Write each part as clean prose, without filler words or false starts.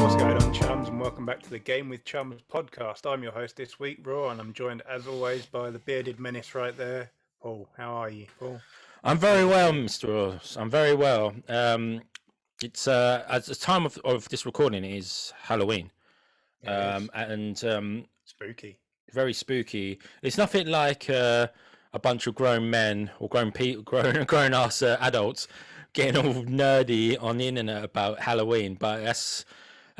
What's going on, chums, and welcome back to the Game with Chums podcast. I'm your host this week, Raw, and I'm joined as always by the bearded menace right there, Paul. How are you, Paul? I'm very well, Mr. Ross. I'm very well. It's at the time of this recording is Halloween, and Spooky. Very spooky. It's nothing like a bunch of grown men or grown ass adults getting all nerdy on the internet about Halloween, but that's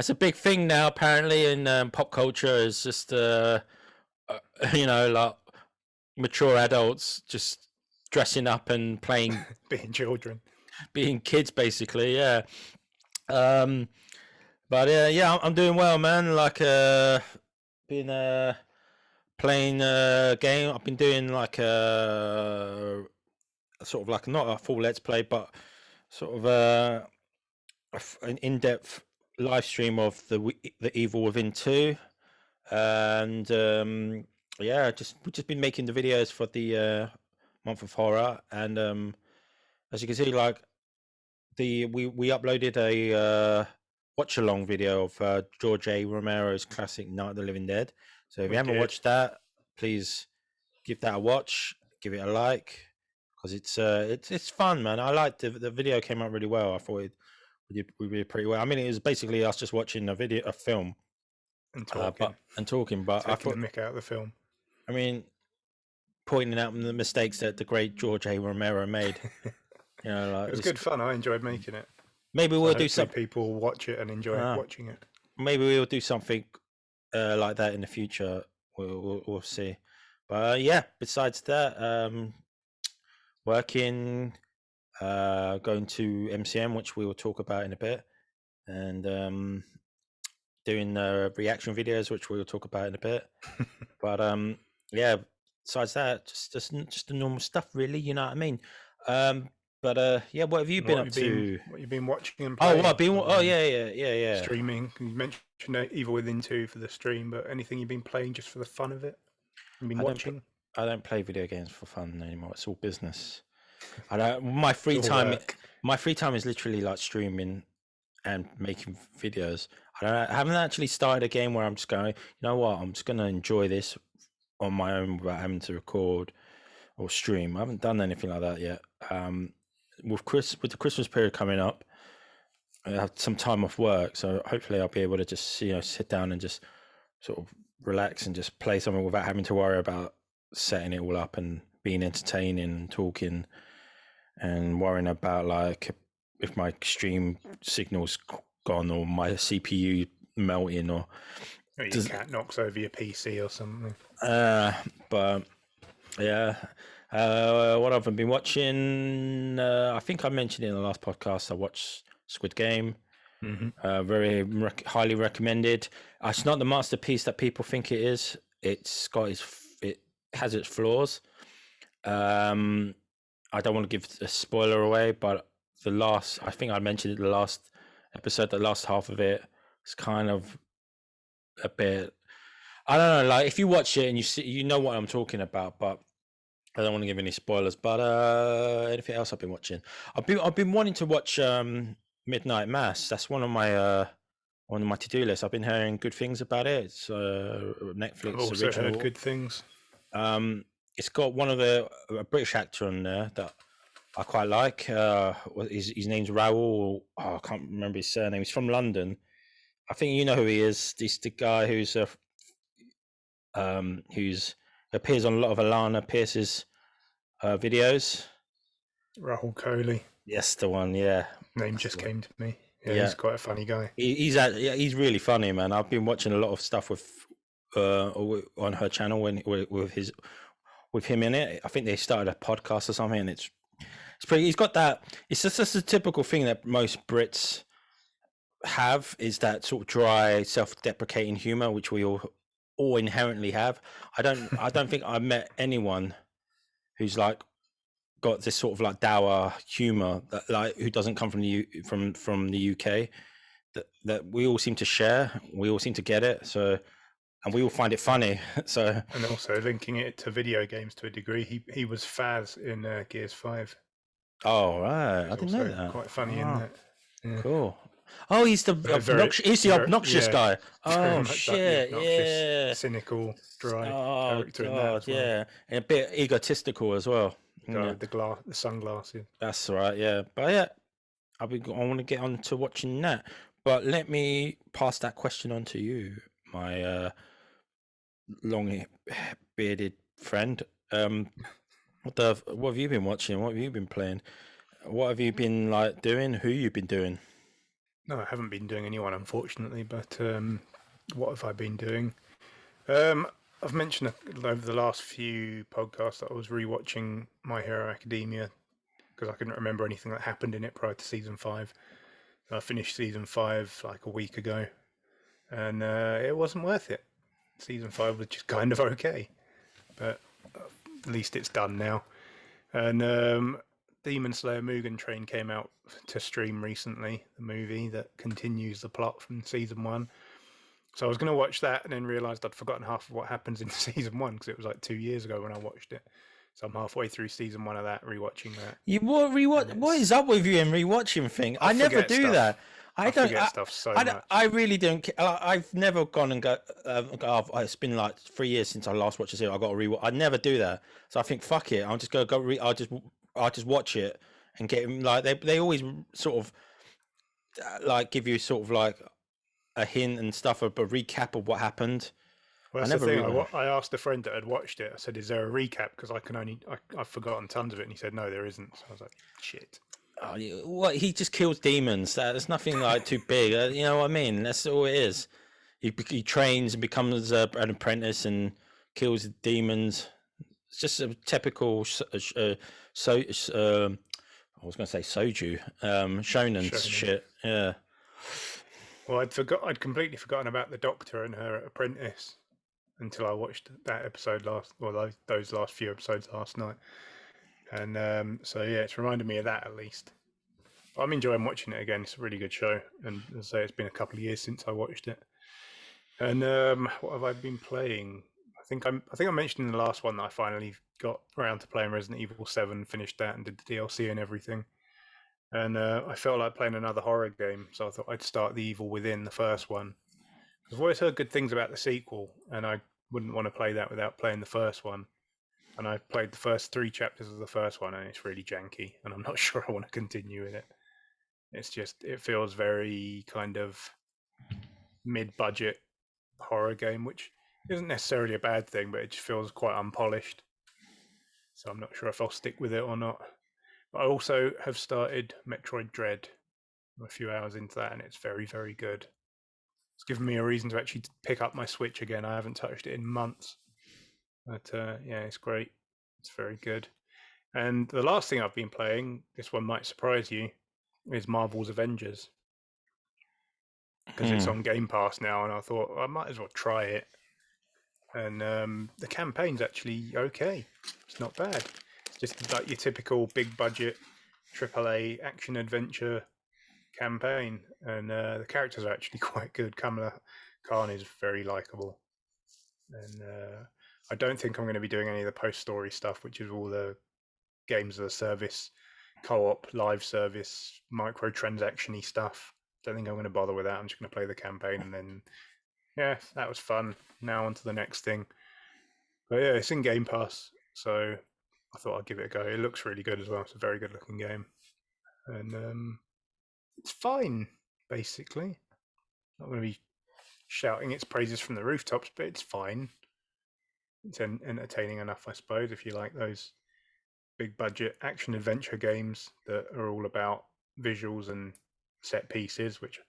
a big thing now apparently in pop culture. It's just like mature adults just dressing up and playing being children, being kids basically. Yeah. But yeah, I'm doing well, man. Like been playing a game. I've been doing like sort of like not a full let's play, but sort of an in-depth live stream of the Evil Within 2, and yeah, we've just been making the videos for the month of horror, and as you can see, like we uploaded a watch along video of George A. Romero's classic Night of the Living Dead. So if you haven't watched that, please give that a watch, give it a like, because it's fun, man. I liked the video, came out really well. I thought we did pretty well. I mean, it was basically us just watching a film and talking, but I thought the mick out of the film. I mean, pointing out the mistakes that the great George A. Romero made. You know, like, it was good fun. I enjoyed making it. Maybe we'll do something. People watch it and enjoy watching it. Maybe we'll do something like that in the future. We'll see. But yeah, besides that, working, going to MCM, which we will talk about in a bit, and doing reaction videos, which we will talk about in a bit. But yeah, besides that, just the normal stuff, really. You know what I mean? But yeah, what have you been up to? What you've been watching and playing? Yeah. Streaming. You mentioned Evil Within 2 for the stream, but anything you've been playing just for the fun of it? You've been watching? I don't play video games for fun anymore. It's all business. My free time is literally like streaming and making videos. I haven't actually started a game where I'm just going, you know what, I'm just going to enjoy this on my own without having to record or stream. I haven't done anything like that yet. With the Christmas period coming up, I have some time off work, so hopefully I'll be able to just sit down and just sort of relax and just play something without having to worry about setting it all up and being entertaining and talking and worrying about like if my stream signal's gone or my CPU melting or your cat knocks over your PC or something. But yeah. What I've been watching, I think I mentioned it in the last podcast. I watched Squid Game. Mm-hmm. Very highly recommended. It's not the masterpiece that people think it is. It has its flaws. I don't want to give a spoiler away, but I think I mentioned it the last episode. The last half of it is kind of a bit. I don't know. Like if you watch it and you know what I'm talking about, but I don't want to give any spoilers. But anything else I've been watching? I've been wanting to watch Midnight Mass. That's one of my to-do lists. I've been hearing good things about it. It's Netflix I've also original. Heard good things. It's got one of a British actor on there that I quite like. His name's Raoul. I can't remember his surname. He's from London. I think you know who he is. He's the guy who's appears on a lot of Alana Pierce's videos. Rahul Kohli. Yes, the one. Yeah, name just came to me. Yeah, he's quite a funny guy. He's really funny, man. I've been watching a lot of stuff with on her channel with him in it. I think they started a podcast or something, and it's pretty. He's got that. It's just a typical thing that most Brits have, is that sort of dry, self-deprecating humor, which we all inherently have. I don't think I've met anyone who's like got this sort of like dour humor that like who doesn't come from the UK that we all seem to share. We all seem to get it. So, and we all find it funny. So, and also linking it to video games to a degree, he was Faz in Gears 5. Oh right, I didn't know that. Quite funny in that. Yeah. Cool. Oh, he's the Very, obnoxious. He's the very, obnoxious yeah, guy. very Oh much like the shit! obnoxious, Yeah. cynical, dry Oh character in that god, as well. yeah, and a bit egotistical as well. The guy Yeah, with the sunglasses. that's right. Yeah, but yeah, I want to get on to watching that. But let me pass that question on to you, my long bearded friend. What have you been watching? What have you been playing? What have you been like doing? Who you been doing? No, I haven't been doing anyone, unfortunately. But what have I been doing? I've mentioned over the last few podcasts that I was rewatching My Hero Academia because I couldn't remember anything that happened in it prior to season 5. I finished season 5 like a week ago, and it wasn't worth it. Season 5 was just kind of okay, but at least it's done now. And Demon Slayer Mugen Train came out to stream recently, the movie that continues the plot from season 1. So I was going to watch that and then realised I'd forgotten half of what happens in season 1 because it was like 2 years ago when I watched it. So I'm halfway through season 1 of that, rewatching that. You what rewatch? What is up with you and rewatching thing? I never forget do stuff. that. I don't. forget stuff so much. I really don't. I've never gone and go. It's been like 3 years since I last watched a series. I got to rewatch. I never do that. So I think fuck it. I'll just go. I'll just watch it and get like they always sort of like give you sort of like a hint and stuff, a recap of what happened. Well, that's I never the thing. really. I asked a friend that had watched it. I said, "Is there a recap?" Because I've forgotten tons of it, and he said, "No, there isn't." So I was like, "Shit." Oh, what he just kills demons. There's nothing like too big. You know what I mean? That's all it is. He trains and becomes an apprentice and kills demons. It's just a typical I was going to say soju, shonen shit. Yeah. Well, I'd completely forgotten about the Doctor and her apprentice until I watched that episode those last few episodes last night. And so yeah, it's reminded me of that at least. But I'm enjoying watching it again. It's a really good show, and as I say, it's been a couple of years since I watched it. And what have I been playing? I think I mentioned in the last one that I finally got around to playing Resident Evil 7, finished that, and did the DLC and everything. And I felt like playing another horror game, so I thought I'd start The Evil Within, the first one. I've always heard good things about the sequel, and I wouldn't want to play that without playing the first one. And I played the first 3 chapters of the first one, and it's really janky, and I'm not sure I want to continue with it. It feels very kind of mid-budget horror game, which isn't necessarily a bad thing, but it just feels quite unpolished. So I'm not sure if I'll stick with it or not. But I also have started Metroid Dread. I'm a few hours into that, and it's very, very good. It's given me a reason to actually pick up my Switch again. I haven't touched it in months. But yeah, it's great. It's very good. And the last thing I've been playing, this one might surprise you, is Marvel's Avengers. Because it's on Game Pass now, and I thought I might as well try it. And the campaign's actually okay. It's not bad. It's just like your typical big budget AAA action adventure campaign, and the characters are actually quite good. Kamala Khan is very likable, and I don't think I'm going to be doing any of the post-story stuff, which is all the games of the service, co-op, live service, microtransaction-y stuff. Don't think I'm going to bother with that. I'm just going to play the campaign, and then yeah, that was fun. Now on to the next thing. But yeah, it's in Game Pass, so I thought I'd give it a go. It looks really good as well. It's a very good looking game, and it's fine, basically. Not going to be shouting its praises from the rooftops, but it's fine. It's entertaining enough, I suppose, if you like those big budget action adventure games that are all about visuals and set pieces, which,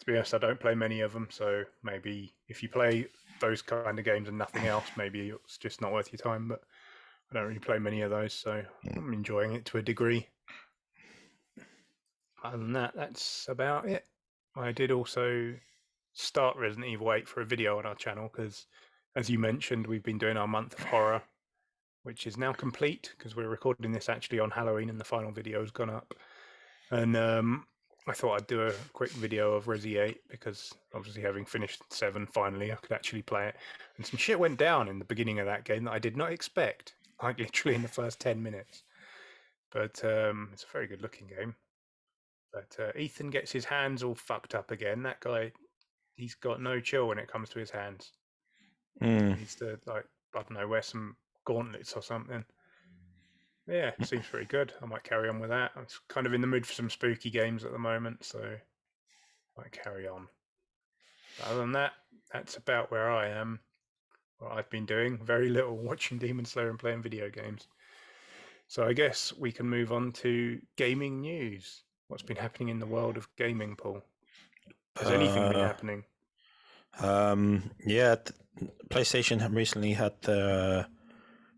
to be honest, I don't play many of them. So maybe if you play those kind of games and nothing else, maybe it's just not worth your time. But I don't really play many of those, so I'm enjoying it to a degree. Other than that, that's about it. I did also start Resident Evil 8 for a video on our channel because, as you mentioned, we've been doing our month of horror, which is now complete because we're recording this actually on Halloween and the final video has gone up. And I thought I'd do a quick video of Resi 8 because obviously having finished 7 finally, I could actually play it. And some shit went down in the beginning of that game that I did not expect, like literally in the first 10 minutes. But it's a very good looking game. But Ethan gets his hands all fucked up again. That guy, he's got no chill when it comes to his hands. Mm. He needs to, like, I don't know, wear some gauntlets or something. Yeah, seems pretty good. I might carry on with that. I'm kind of in the mood for some spooky games at the moment, so I might carry on. But other than that, that's about where I am. What I've been doing, very little, watching Demon Slayer and playing video games. So I guess we can move on to gaming news. What's been happening in the world of gaming, Paul? Has anything been happening? Yeah, PlayStation recently had the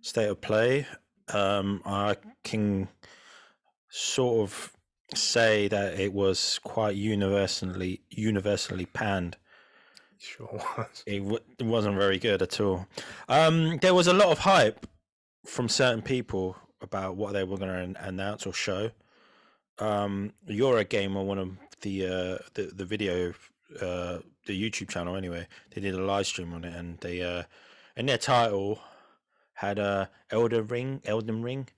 state of play. I can sort of say that it was quite universally panned. Sure was. It wasn't very good at all. There was a lot of hype from certain people about what they were going to announce or show. You're a gamer, one of the video, the YouTube channel anyway. They did a live stream on it, and they in their title had Elden Ring,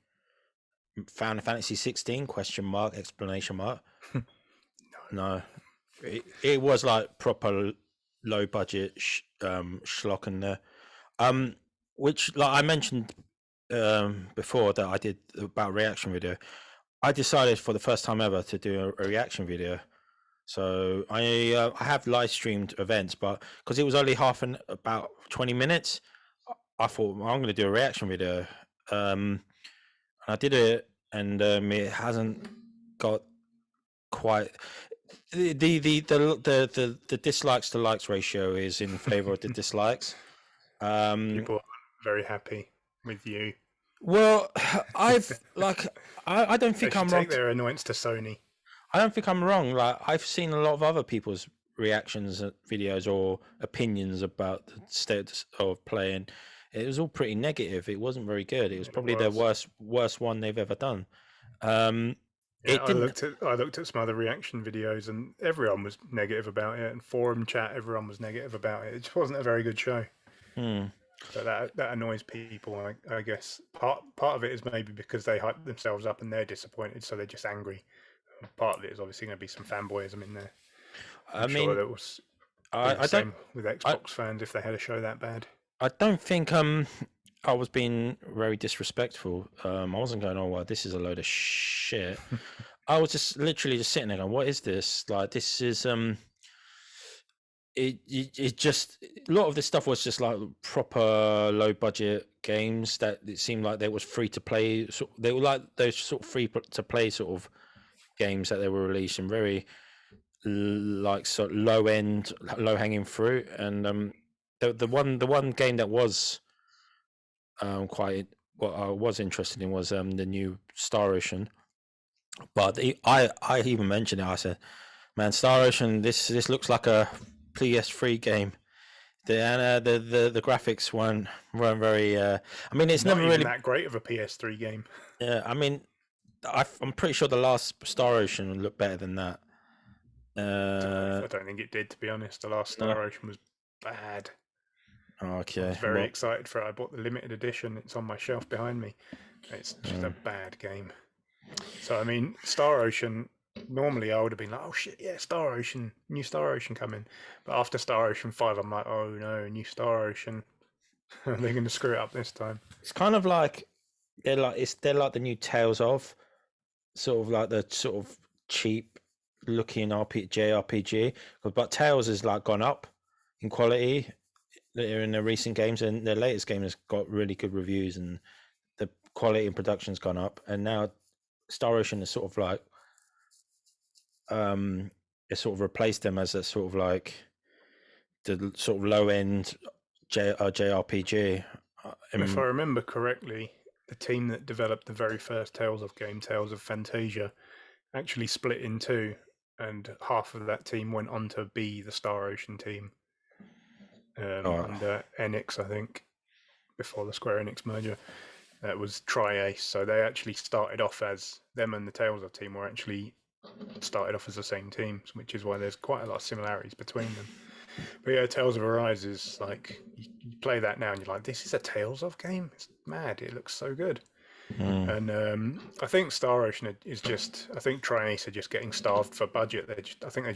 Final Fantasy 16 ? Exclamation mark. No, it was like proper low budget schlock in there. Which, like I mentioned before that I did about reaction video. I decided for the first time ever to do a reaction video. So I have live streamed events, but because it was only about 20 minutes, I thought, well, I'm going to do a reaction video. And I did it, and it hasn't got quite the dislikes to likes ratio is in favor of the dislikes. People are very happy with you. Well, I don't think I'm wrong. Take their annoyance to Sony. I don't think I'm wrong. Like, I've seen a lot of other people's reactions at videos or opinions about the state of play, and it was all pretty negative. It wasn't very good. It was probably the worst one they've ever done. I looked at some other reaction videos, and everyone was negative about it. And forum chat, everyone was negative about it. It just wasn't a very good show. So that annoys people. I guess part of it is maybe because they hype themselves up and they're disappointed, so they're just angry. Part of it is obviously going to be some fanboyism in there. I'm sure that was the same with Xbox fans if they had a show that bad. I don't think I was being very disrespectful. I wasn't going, oh, well, this is a load of shit. I was just literally just sitting there going, what is this? Like, this is it just, a lot of this stuff was just like proper low budget games that it seemed like they was free to play. So they were like those sort of free to play sort of games that they were releasing, very like sort of low end, low hanging fruit. And the one game that was quite what I was interested in was the new Star Ocean. But I even mentioned it. I said, man, Star Ocean, this looks like a PS3 game. The graphics weren't very. I mean, it's not never even really that great of a PS3 game. Yeah, I mean, I'm pretty sure the last Star Ocean looked better than that. I don't think it did, to be honest. The last Star Ocean was bad. Okay. I was very excited for it. I bought the limited edition. It's on my shelf behind me. It's just a bad game. So, I mean, Star Ocean, normally I would have been like, oh shit, yeah, Star Ocean, new Star Ocean coming. But after Star Ocean 5, I'm like, oh no, new Star Ocean. They're going to screw it up this time. It's kind of like they're like the new Tales of, sort of like the sort of cheap looking JRPG. But Tales has like gone up in quality in the recent games, and the latest game has got really good reviews, and the quality and production's gone up. And now Star Ocean is sort of like it sort of replaced them as a sort of like the sort of low end JRPG. If I remember correctly, the team that developed the very first Tales of game, Tales of Fantasia, actually split in two, and half of that team went on to be the Star Ocean team under Enix, I think, before the Square Enix merger. That was Tri-Ace, so they actually started off as them, and the Tales of team were actually started off as the same teams, which is why there's quite a lot of similarities between them. But yeah, Tales of Arise is like, you play that now and you're like, this is a Tales of game? It's mad. It looks so good. And I think Star Ocean is just, I think Tri-Ace are just getting starved for budget. I think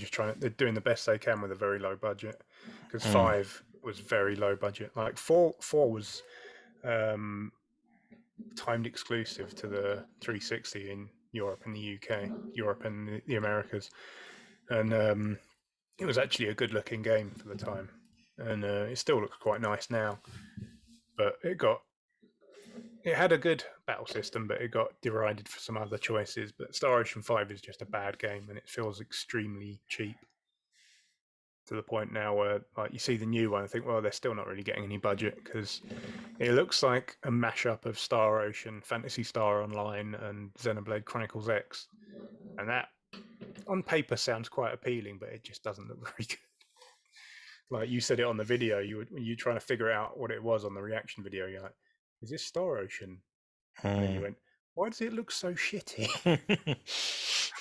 they're doing the best they can with a very low budget, because 5 was very low budget. Like 4 was timed exclusive to the 360 in Europe and the UK, Europe and the Americas, and it was actually a good looking game for the time, and it still looks quite nice now, but it had a good battle system, but it got derided for some other choices. But Star Ocean 5 is just a bad game, and it feels extremely cheap, to the point now where, like, you see the new one and think, well, they're still not really getting any budget, because it looks like a mashup of Star Ocean, Phantasy Star Online, and Xenoblade Chronicles X, and that on paper sounds quite appealing, but it just doesn't look very good. Like you said it on the video, when you were trying to figure out what it was on the reaction video, you're like, is this Star Ocean? And then you went, why does it look so shitty? I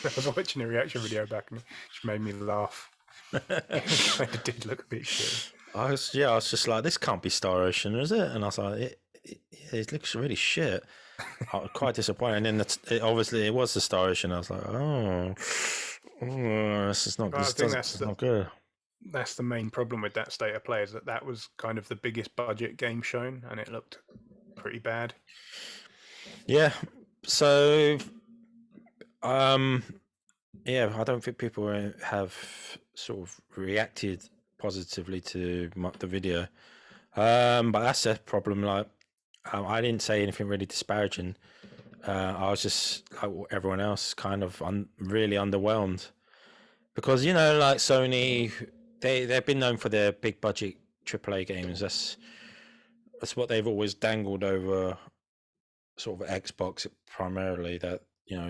was watching a reaction video back and it just made me laugh. It kind of did look a bit shitty. I was just like, this can't be Star Ocean, is it? And I was like, it looks really shit. I was quite disappointed. And then obviously it was the Star Ocean. I was like, this is not not good. That's the main problem with that state of play, is that was kind of the biggest budget game shown, and it looked pretty bad. Yeah. So, yeah, I don't think people have sort of reacted positively to the video, but that's a problem. Like, I didn't say anything really disparaging. I was just like everyone else, kind of really underwhelmed, because like Sony, they've been known for their big budget AAA games. That's what they've always dangled over sort of Xbox primarily. That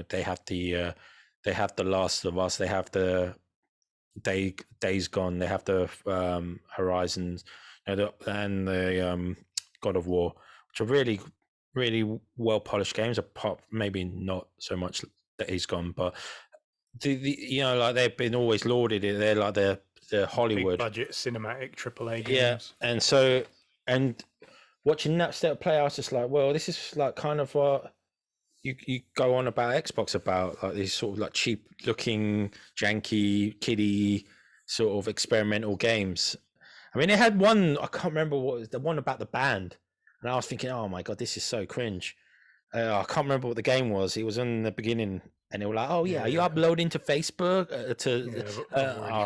they have the Last of Us, they have the Days Gone, they have the Horizons, and the God of War, which are really, really well polished games. Apart, maybe not so much Days Gone, but the like they've been always lauded. They're like the Hollywood big budget cinematic AAA games. Yeah, and watching that state of play, I was just like, well, this is like kind of what you go on about Xbox about, like these sort of like cheap looking, janky, kiddie sort of experimental games. I mean, it had one, I can't remember what was the one about the band, and I was thinking, oh my god, this is so cringe. I can't remember what the game was. It was in the beginning, and they were like, "Oh yeah, are you uploading to Facebook?" I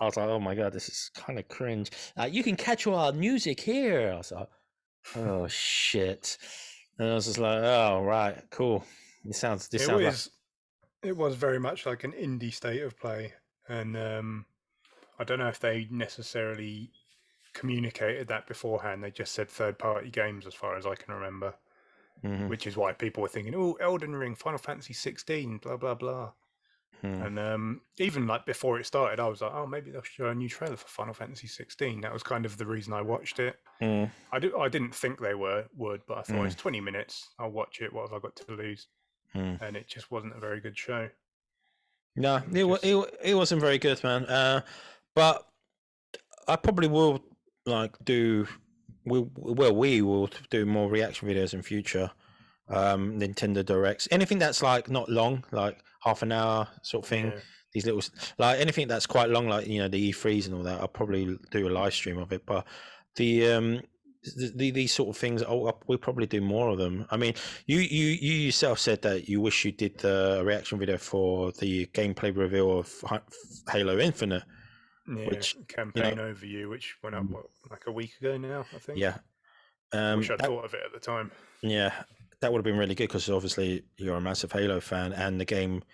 was like, "Oh my god, this is kind of cringe." You can catch all our music here. I was like, "Oh shit," and I was just like, "Oh right, cool." It was very much like an indie state of play, and I don't know if they necessarily communicated that beforehand. They just said third-party games, as far as I can remember. Mm-hmm. Which is why people were thinking, oh, Elden Ring, Final Fantasy 16, blah, blah, blah. And even like before it started, I was like, oh, maybe they'll show a new trailer for Final Fantasy 16. That was kind of the reason I watched it. I didn't think they would, but I thought it's 20 minutes. I'll watch it. What have I got to lose? And it just wasn't a very good show. No, it wasn't very good, man. But I probably will we will do more reaction videos in future. Nintendo Directs, anything that's like not long, like half an hour sort of thing. These little, like anything that's quite long, like the E3s and all that. I'll probably do a live stream of it. But these sort of things, we'll probably do more of them. I mean, you yourself said that you wish you did the reaction video for the gameplay reveal of Halo Infinite. Yeah, which campaign overview, which went up like a week ago now, I think. Yeah, I wish I'd thought of it at the time. Yeah, that would have been really good, because obviously you're a massive Halo fan, and the game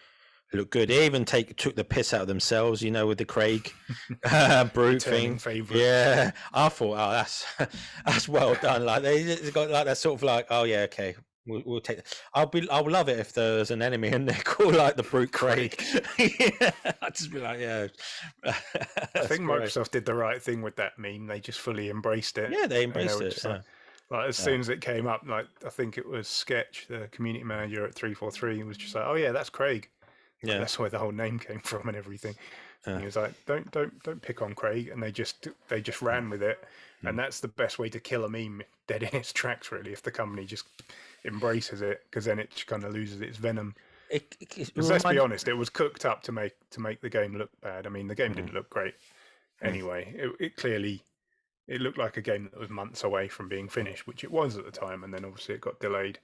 looked good. They even took the piss out of themselves, with the Craig brute thing. Favorite. Yeah, I thought, oh, that's well done. Like they got like that sort of like, oh yeah, okay. We'll take it. I'll love it if there's an enemy in there called like the brute Craig. Yeah, I'd just be like, yeah. I think Microsoft did the right thing with that meme. They just fully embraced it. Yeah, they embraced it. Like as soon as it came up, like I think it was Sketch, the community manager at 343, was just like, "Oh yeah, that's Craig." Yeah, that's where the whole name came from and everything. And he was like, "Don't pick on Craig," and they just ran with it. And that's the best way to kill a meme, dead in its tracks, really. If the company just embraces it, because then it kind of loses its venom. It Because let's be honest, it was cooked up to make the game look bad. I mean, the game didn't look great anyway. It clearly looked like a game that was months away from being finished, which it was at the time, and then obviously it got delayed.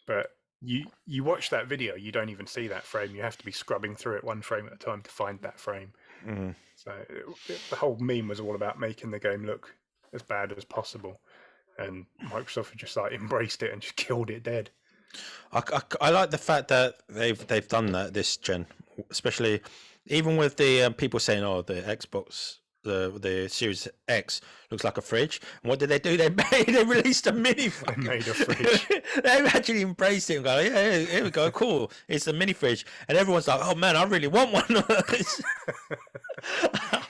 But you watch that video, you don't even see that frame. You have to be scrubbing through it one frame at a time to find that frame. So the whole meme was all about making the game look as bad as possible, and Microsoft just like embraced it and just killed it dead. I like the fact that they've done that this gen, especially even with the people saying, "Oh, the Xbox, the Series X looks like a fridge." And what did they do? They released a mini. They made a fridge. They've actually embraced it and go, "Yeah, here we go, cool. It's a mini fridge," and everyone's like, "Oh man, I really want one of those."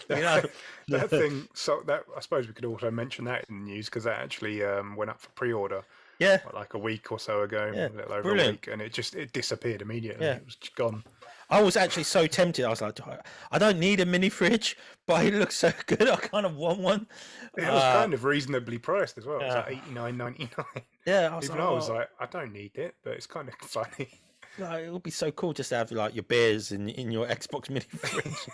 That thing. So that I suppose we could also mention that in the news, because that actually went up for pre-order. Yeah, like a week or so ago, yeah, a little over brilliant. a week, and it disappeared immediately. Yeah. It was just gone. I was actually so tempted. I was like, I don't need a mini fridge, but it looks so good. I kind of want one. It was kind of reasonably priced as well. It was like $89.99. Yeah, I was like, I don't need it, but it's kind of funny. Like, it would be so cool just to have like your beers in your Xbox mini fridge.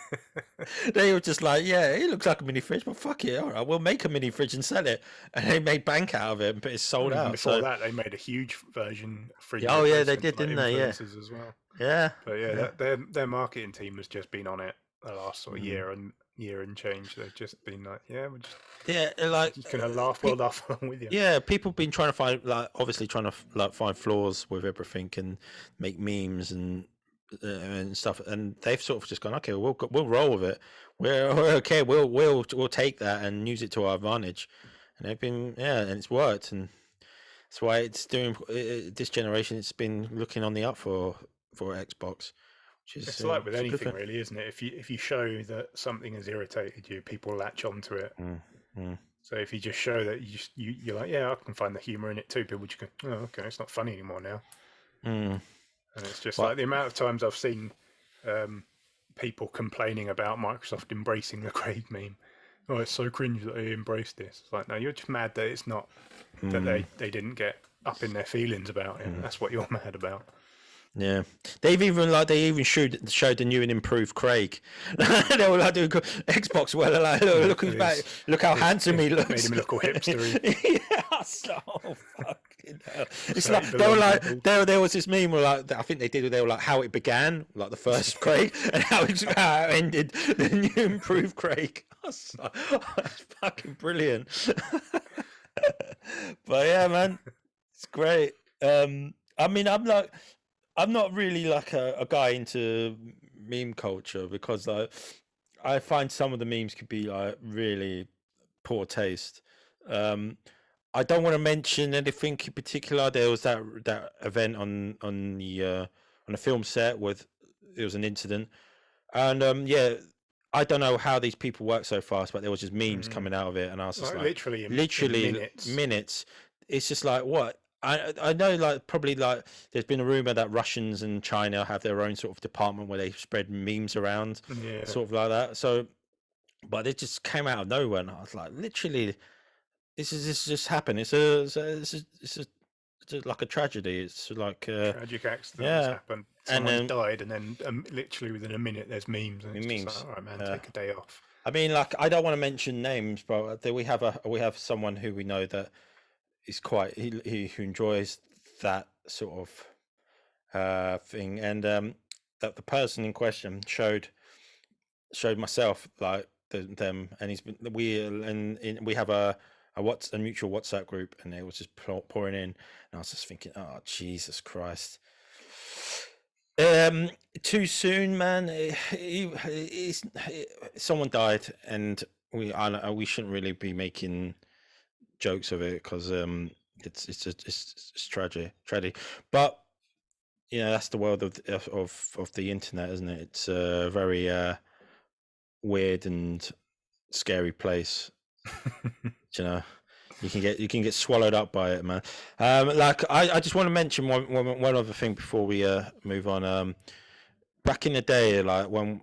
They were just like, yeah, it looks like a mini fridge, but fuck it, all right, we'll make a mini fridge and sell it. And they made bank out of it, but it's sold out. Before that, they made a huge version. Oh yeah, they did, didn't they? Yeah, as well. Yeah, but their marketing team has just been on it the last sort of year and change. They've just been like, like you can laugh along with you. Yeah, people have been trying to find find flaws with everything and make memes and stuff, and they've sort of just gone, okay, we'll roll with it. We're okay. We'll take that and use it to our advantage, and they've been and it's worked, and that's why it's doing this generation. It's been looking on the up for Xbox. It's like with anything, really, isn't it? If you show that something has irritated you, people latch onto it. So if you just show that you're like, yeah, I can find the humor in it too, people just go, oh, okay, it's not funny anymore now. And it's just like the amount of times I've seen people complaining about Microsoft embracing the Craig meme. Oh, it's so cringe that they embraced this. It's like, no, you're just mad that it's not that they didn't get up in their feelings about it. That's what you're mad about. Yeah, they even showed the new and improved Craig. They were like doing Xbox. Well, like, look who's back. Look how handsome he looks. Made him look all hipstery. Yeah, so fucking hell. It's like they were like there was this meme where like I think they were like how it began, like the first Craig, and how it ended, the new improved Craig. That's fucking brilliant. But yeah, man, it's great. I mean, I'm not really like a guy into meme culture, because like I find some of the memes could be like really poor taste. I don't want to mention anything in particular. There was that event on the film set with it was an incident, and I don't know how these people work so fast, but there was just memes coming out of it, and I was just like literally minutes. It's just like what. I know, like probably like there's been a rumor that Russians and China have their own sort of department where they spread memes around, sort of like that. So, but it just came out of nowhere, and I was like, literally, this just happened. It's like a tragedy. It's like tragic accident has happened. Someone's died, and then literally within a minute, there's memes. And memes. Just like, all right, man, take a day off. I mean, like I don't want to mention names, but we have someone who we know that is quite he who enjoys that sort of thing, and that the person in question showed myself like them, and we have a mutual WhatsApp group, and it was just pouring in, and I was just thinking, oh Jesus Christ, too soon, man. Someone died, and we shouldn't really be making jokes of it, because it's tragic, but you know, that's the world of the internet, isn't it? It's a very weird and scary place. You know, you can get swallowed up by it, man. Like I just want to mention one other thing before we move on. Back in the day, like when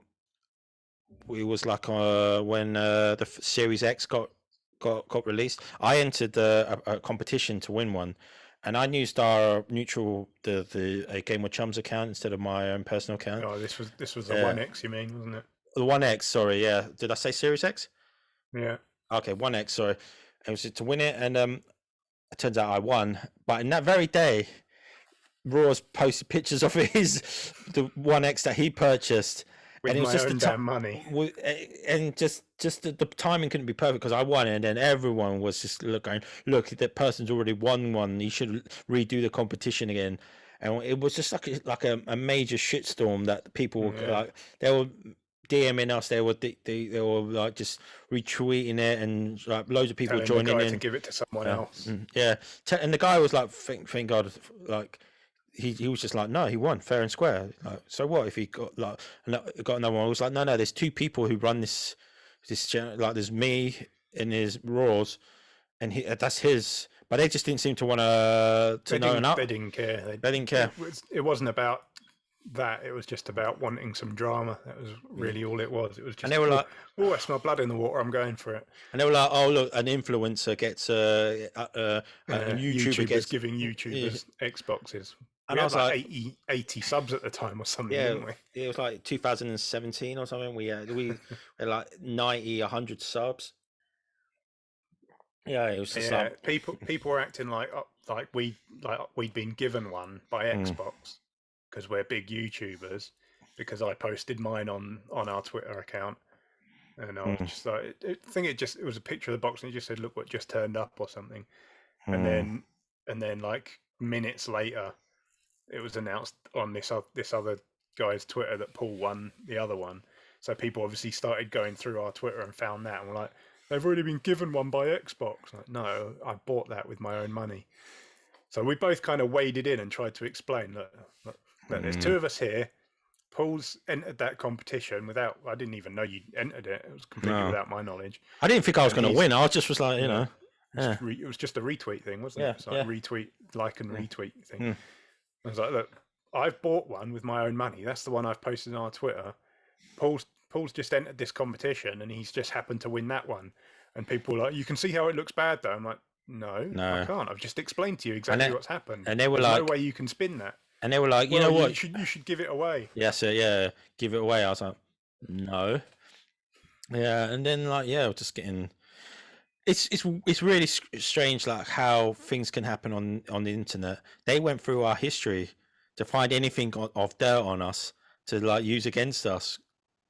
it was like when the Series X got released, I entered a competition to win one, and I used our mutual a Game with Chums account instead of my own personal account. Oh, this was the 1X, you mean, wasn't it? The 1X, sorry, yeah. Did I say Series X? Yeah. Okay, 1X, sorry. It was to win it, and it turns out I won. But in that very day, Raw's posted pictures of the 1X that he purchased. With and it was my just own the damn money. And just the timing couldn't be perfect because I won it, and then everyone was just going, look, that person's already won one. You should redo the competition again. And it was just like a major shitstorm that people were they were DMing us. They were like just retweeting it, and like loads of people Telling joining the guy in to give it to someone else. Yeah, and the guy was like, thank God, like. He was just like, no, he won fair and square. Like, so what if he got another one? I was like, no, there's two people who run this channel. Like, there's me and there's Raws, and that's his. But they just didn't seem to want to know enough. They didn't care. They didn't care. It wasn't about that. It was just about wanting some drama. That was really all it was. It was just. And they were like, "Oh, I smell blood in the water. I'm going for it." And they were like, "Oh, look, an influencer gets a YouTuber gets giving YouTubers Xboxes." And I was like 80 subs at the time or something, didn't we? It was like 2017 or something. We had like 90, 100 subs. Yeah, it was just like people were acting like we'd been given one by Xbox because we're big YouTubers, because I posted mine on our Twitter account, and I was just like, I think it was a picture of the box and it just said, "Look what just turned up" or something, and then like minutes later, it was announced on this other guy's Twitter that Paul won the other one. So people obviously started going through our Twitter and found that, and were like, they've already been given one by Xbox. Like, no, I bought that with my own money. So we both kind of waded in and tried to explain that there's two of us here. Paul's entered that competition without, I didn't even know you entered it. It was completely without my knowledge. I didn't think I was going to win. I was like, you know. It was just a retweet thing, wasn't it? It's like retweet, like and retweet thing. I was like, look, I've bought one with my own money. That's the one I've posted on our Twitter. Paul's just entered this competition and he's just happened to win that one. And people were like, you can see how it looks bad though. I'm like, no, I can't. I've just explained to you exactly what's happened. And they were There's like, no way you can spin that. And they were like, you know what? You should give it away. Yeah, so give it away. I was like, no. Yeah, and then like, we're just getting. It's really strange, like how things can happen on the internet. They went through our history to find anything of dirt on us to like use against us,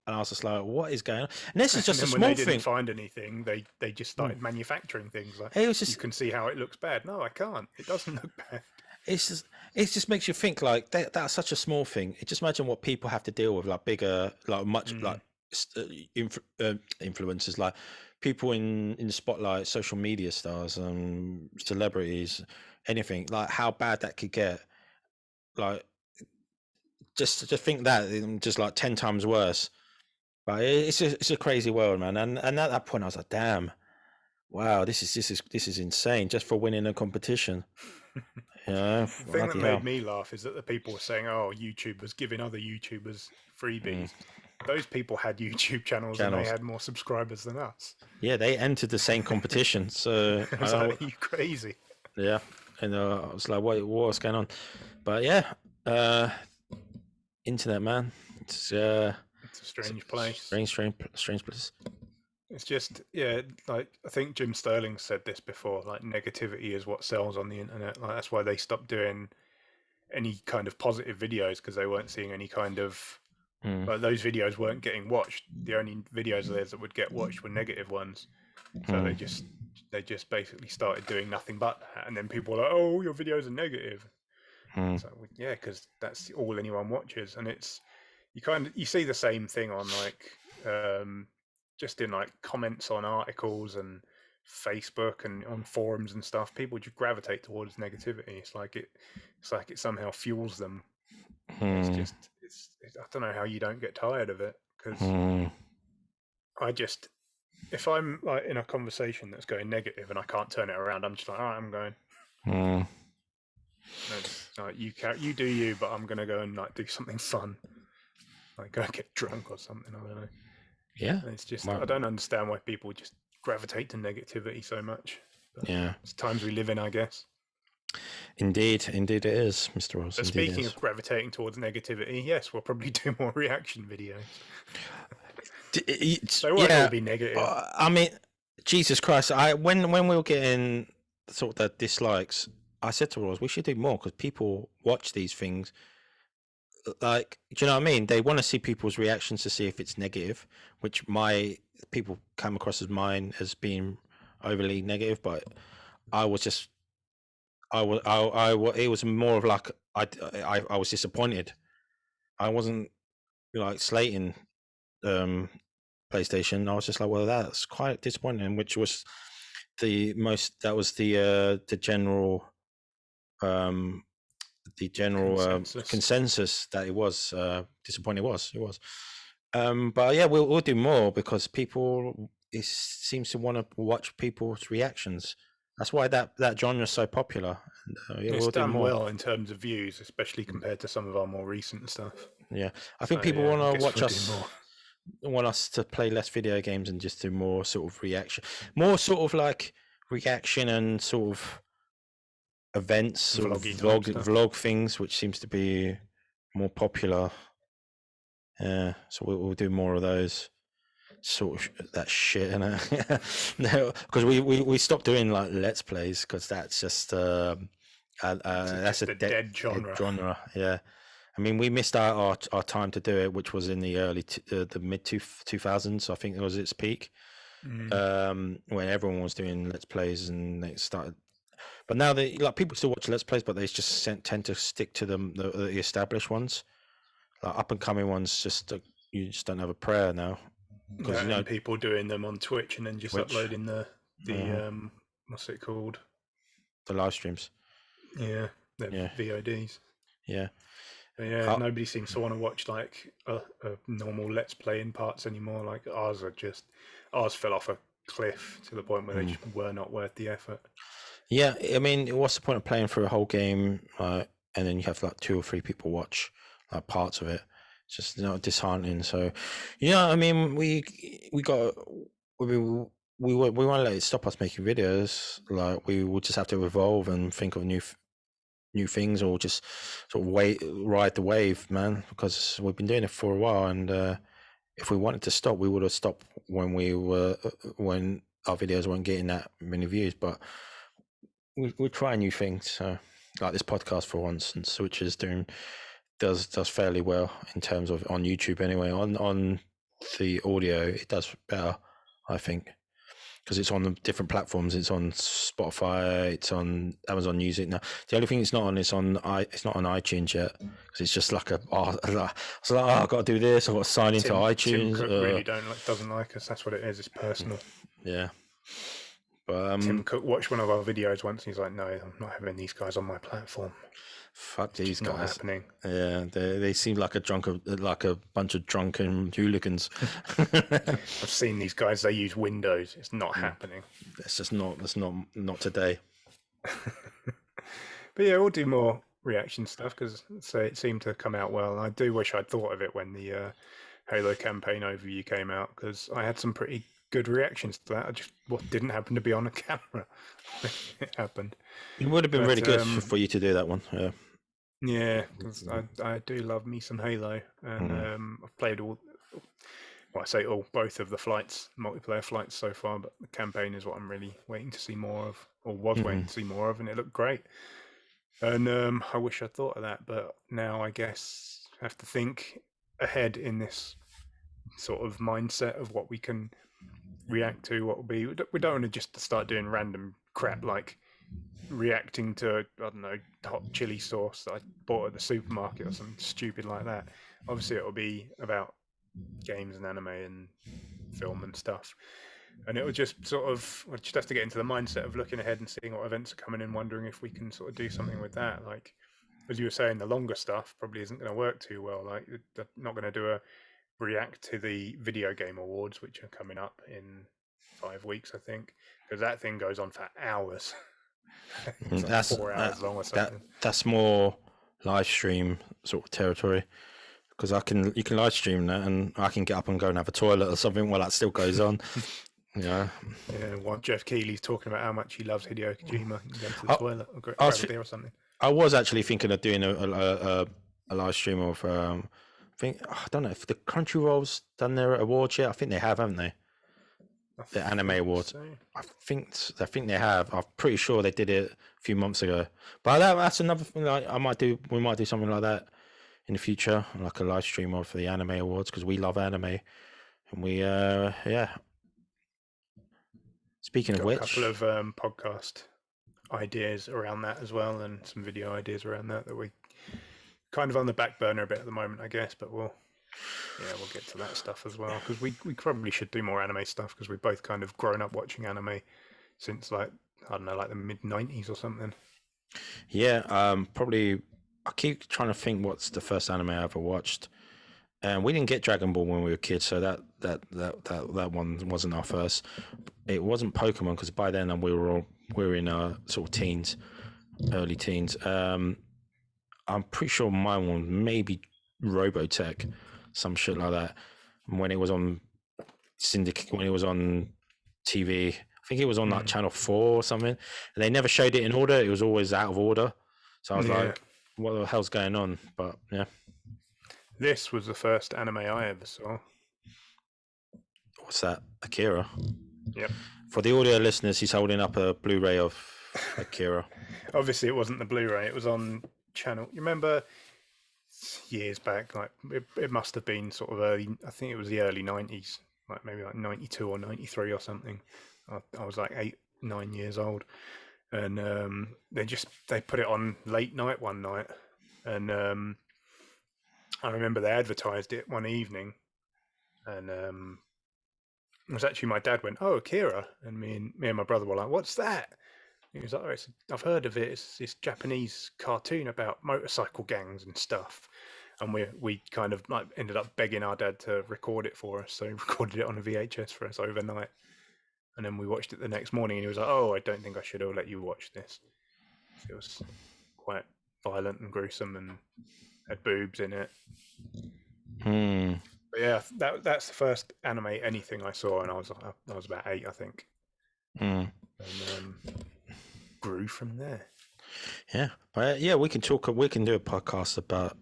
and I was just like, what is going on? And this is just a small thing. When they didn't find anything, they just started manufacturing things like, it was just, you can see how it looks bad. No, I can't. It doesn't look bad. It just makes you think like that's such a small thing. Just imagine what people have to deal with, like bigger, like much like influencers, like people in the spotlight, social media stars, celebrities, anything, like how bad that could get. Like just to think that just like 10 times worse. But it's a crazy world, man. And at that point I was like, damn, wow, this is insane just for winning a competition. Yeah, the thing that made me laugh is that the people were saying, "Oh, YouTubers giving other YouTubers freebies." Those people had YouTube channels and they had more subscribers than us. Yeah, they entered the same competition. So I was like, "Are you crazy?" Yeah, and I was like, "What's going on?" But yeah, internet, man, it's a strange place. Strange place. It's just, like I think Jim Sterling said this before, like negativity is what sells on the internet. Like that's why they stopped doing any kind of positive videos, because they weren't seeing any kind of, like those videos weren't getting watched. The only videos of theirs that would get watched were negative ones. So they just basically started doing nothing but that. And then people were like, "Oh, your videos are negative." So yeah, because that's all anyone watches. And it's, you see the same thing on like, just in like comments on articles and Facebook and on forums and stuff. People just gravitate towards negativity. It's like it somehow fuels them. It's I don't know how you don't get tired of it, because if I'm like in a conversation that's going negative and I can't turn it around, I'm just like, all right, I'm going. Like, you do you, but I'm gonna go and like do something fun, like go get drunk or something. I don't know. Yeah, it's just, I don't understand why people just gravitate to negativity so much. But it's times we live in, I guess. Indeed it is, Mr. Ross. But speaking of gravitating towards negativity, yes, we'll probably do more reaction videos. They won't all be negative. I mean, Jesus Christ! When we were getting sort of the dislikes, I said to Ross, we should do more because people watch these things. Like, do you know what I mean? They want to see people's reactions to see if it's negative, which people come across as mine as being overly negative, but I was just, it was more of like I was disappointed. I wasn't like slating PlayStation. I was just like, well, that's quite disappointing. Which was the general consensus that it was disappointing. It was. But yeah, we'll do more because people seems to want to watch people's reactions. That's why that genre is so popular. And, it's done well in terms of views, especially compared to some of our more recent stuff. Yeah, I think people want to watch us. Want us to play less video games and just do more sort of reaction, more sort of like reaction and sort of events, sort of vlog things, which seems to be more popular. Yeah, so we'll do more of those sort of that shit, no, because we stopped doing like let's plays because that's just that's a dead genre. Yeah, I mean we missed out our time to do it, which was in the early the mid 2000s. I think it was its peak, when everyone was doing let's plays and they started. But now people still watch let's plays, but they just tend to stick to the established ones. Like up and coming ones, you just don't have a prayer now. Because people doing them on Twitch and then just uploading the what's it called? The live streams. Yeah, VODs. Yeah. But yeah, nobody seems to want to watch like a normal let's play in parts anymore. Like ours fell off a cliff to the point where they just were not worth the effort. Yeah, I mean, what's the point of playing through a whole game and then you have like 2 or 3 people watch like parts of it? It's just disheartening. So, I mean, we won't let it stop us making videos. Like we will just have to evolve and think of new things, or just sort of ride the wave, man. Because we've been doing it for a while, and if we wanted to stop, we would have stopped when our videos weren't getting that many views. But we're trying new things, so like this podcast for instance, which is does fairly well in terms of on YouTube anyway. On the audio, it does better, I think, because it's on the different platforms. It's on Spotify, it's on Amazon Music now. The only thing it's not on is it's not on iTunes yet, because it's just like I've got to do this. I've got to sign into iTunes. Tim Cook really doesn't like us. That's what it is. It's personal. Yeah. But Tim Cook watched one of our videos once and he's like, no, I'm not having these guys on my platform. Fuck these guys. Not happening. Yeah, they seem like a bunch of drunken hooligans. I've seen these guys, they use Windows. It's not happening. That's not today. But yeah, we'll do more reaction stuff because it seemed to come out well. And I do wish I'd thought of it when the Halo campaign overview came out, because I had some pretty good reactions to that. I just didn't happen to be on a camera. It happened. It would have been really good for you to do that one. Yeah. Yeah, because I do love me some Halo, and I've played both of the multiplayer flights so far, but the campaign is what I'm really waiting to see more of, or was waiting to see more of, and it looked great. And I wish I'd thought of that, but now I guess I have to think ahead in this sort of mindset of what we can react to, what will be. We don't want to just start doing random crap like reacting to, I don't know, hot chili sauce that I bought at the supermarket or something stupid like that. Obviously it'll be about games and anime and film and stuff, and it will just sort of, we'll just have to get into the mindset of looking ahead and seeing what events are coming in, wondering if we can sort of do something with that. Like as you were saying, the longer stuff probably isn't going to work too well. Like they're not going to do a react to the video game awards, which are coming up in 5 weeks, I think, because that thing goes on for hours. It's like 4 hours long or something. That's more live stream sort of territory, because you can live stream that, and I can get up and go and have a toilet or something while that still goes on. Yeah. Yeah, while Jeff Keighley's talking about how much he loves Hideo Kojima and going to the I, toilet or I grab was a beer or something. I was actually thinking of doing a live stream of I don't know if the Crunchyroll's done their awards yet. I think they have, haven't they? The anime awards. So. I think they have. I'm pretty sure they did it a few months ago. But that's another thing that I might do. We might do something like that in the future, like a live stream of the anime awards, because we love anime, and we yeah. Speaking of which, a couple of podcast ideas around that as well, and some video ideas around that we kind of on the back burner a bit at the moment, I guess. But we'll get to that stuff as well, because we probably should do more anime stuff, because we've both kind of grown up watching anime since like I don't know, like the mid-90s or something. Yeah, probably. I keep trying to think what's the first anime I ever watched, and we didn't get Dragon Ball when we were kids, so that one wasn't our first. It wasn't Pokemon, because by then we were in our sort of teens, early teens. I'm pretty sure mine was maybe Robotech, some shit like that. When it was on Syndicate, when it was on TV, I think it was on like Channel 4 or something. And they never showed it in order; it was always out of order. So I was like, "What the hell's going on?" But yeah, this was the first anime I ever saw. What's that? Akira. Yep. For the audio listeners, he's holding up a Blu-ray of Akira. Obviously, it wasn't the Blu-ray; it was on channel. You remember years back? Like it must have been sort of early. I think it was the early 90s, like maybe like 92 or 93 or something. I was like 8, 9 years old, and they put it on late night one night, and I remember they advertised it one evening, and it was actually my dad went, "Oh, Akira," and me and my brother were like, "What's that?" He was like, "Oh, I've heard of it. It's this Japanese cartoon about motorcycle gangs and stuff." And we kind of like ended up begging our dad to record it for us, so he recorded it on a VHS for us overnight. And then we watched it the next morning, and he was like, "Oh, I don't think I should have let you watch this." It was quite violent and gruesome, and had boobs in it. But yeah, that's the first anime anything I saw, and I was about 8, I think, and grew from there. Yeah, but yeah, we can do a podcast about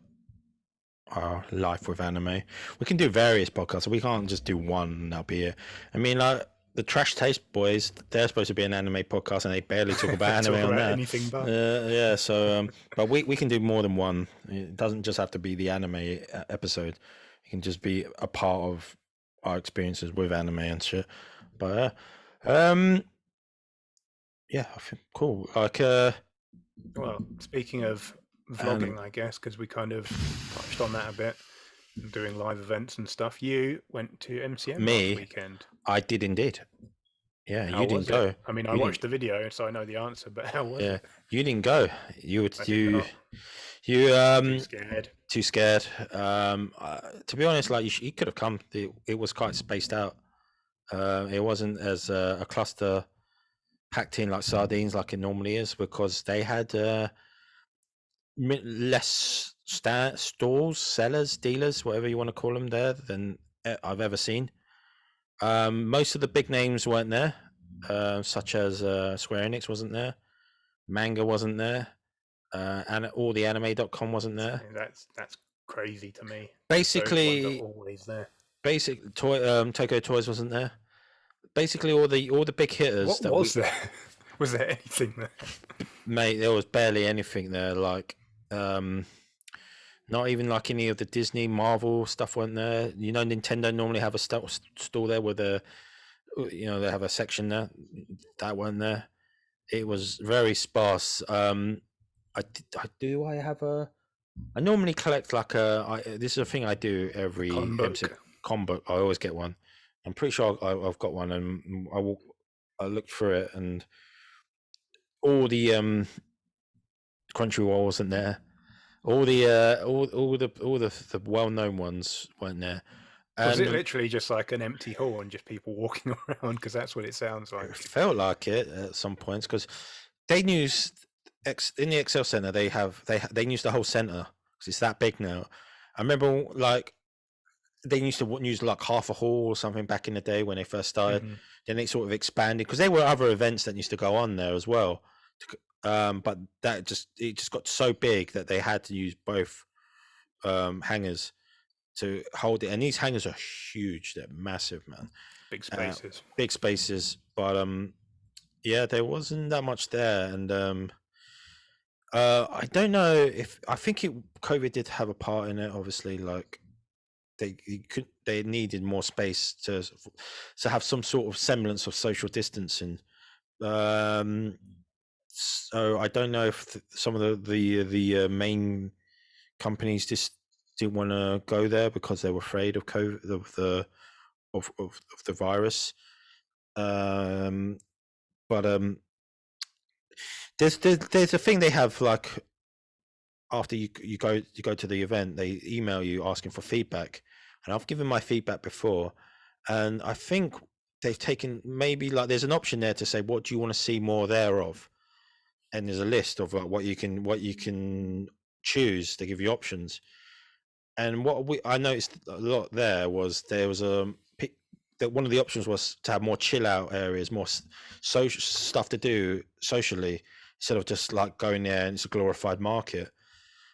our life with anime. We can do various podcasts. We can't just do one and that'll be it. I mean, like the Trash Taste Boys, they're supposed to be an anime podcast, and they barely talk about anime on that. Anything but. Yeah, so but we can do more than one. It doesn't just have to be the anime episode. It can just be a part of our experiences with anime and shit. But yeah, I think cool. Like well, speaking of vlogging, I guess, because we kind of touched on that a bit, doing live events and stuff. You went to MCM last weekend. I did indeed. Yeah, how you didn't go. I mean, I watched the video, so I know the answer. But how was it? You didn't go. You too scared. Too scared. To be honest, like you could have come. It was quite spaced out. It wasn't as a cluster packed in like sardines like it normally is, because they had less stalls, sellers, dealers, whatever you want to call them, there than I've ever seen. Most of the big names weren't there, such as Square Enix wasn't there, Manga wasn't there, and all the anime.com wasn't there. That's crazy to me. Basically, always there. Tokyo Toys wasn't there. Basically, all the big hitters. What was there? Was there anything there? Mate, there was barely anything there. Like, not even like any of the Disney, Marvel stuff weren't there. You know, Nintendo normally have a store there with they have a section there. That weren't there. It was very sparse. I normally collect like this is a thing I do every con book. I always get one. I'm pretty sure I've got one, and I looked through it, and all the Crunchyroll wasn't there. All the well-known ones weren't there. Was it literally just like an empty hall and just people walking around? Because that's what it sounds like. It felt like it at some points, because they use in the Excel Center. They use the whole center because it's that big now. I remember like they used to use like half a hall or something back in the day when they first started. then it sort of expanded because there were other events that used to go on there as well. But it just got so big that they had to use both hangars to hold it. And these hangars are huge; they're massive, man. Big spaces. Big spaces, but yeah, there wasn't that much there, and I don't know if I think COVID did have a part in it. Obviously, like they needed more space to have some sort of semblance of social distancing. So I don't know if some of the main companies just didn't want to go there because they were afraid of COVID, of the virus. But there's a thing they have, like after you go to the event, they email you asking for feedback, and I've given my feedback before, and I think they've taken maybe like there's an option there to say what do you want to see more thereof, and there's a list of like what you can choose. They give you options, and I noticed a lot there was that one of the options was to have more chill out areas, more social stuff to do socially, instead of just like going there and it's a glorified market.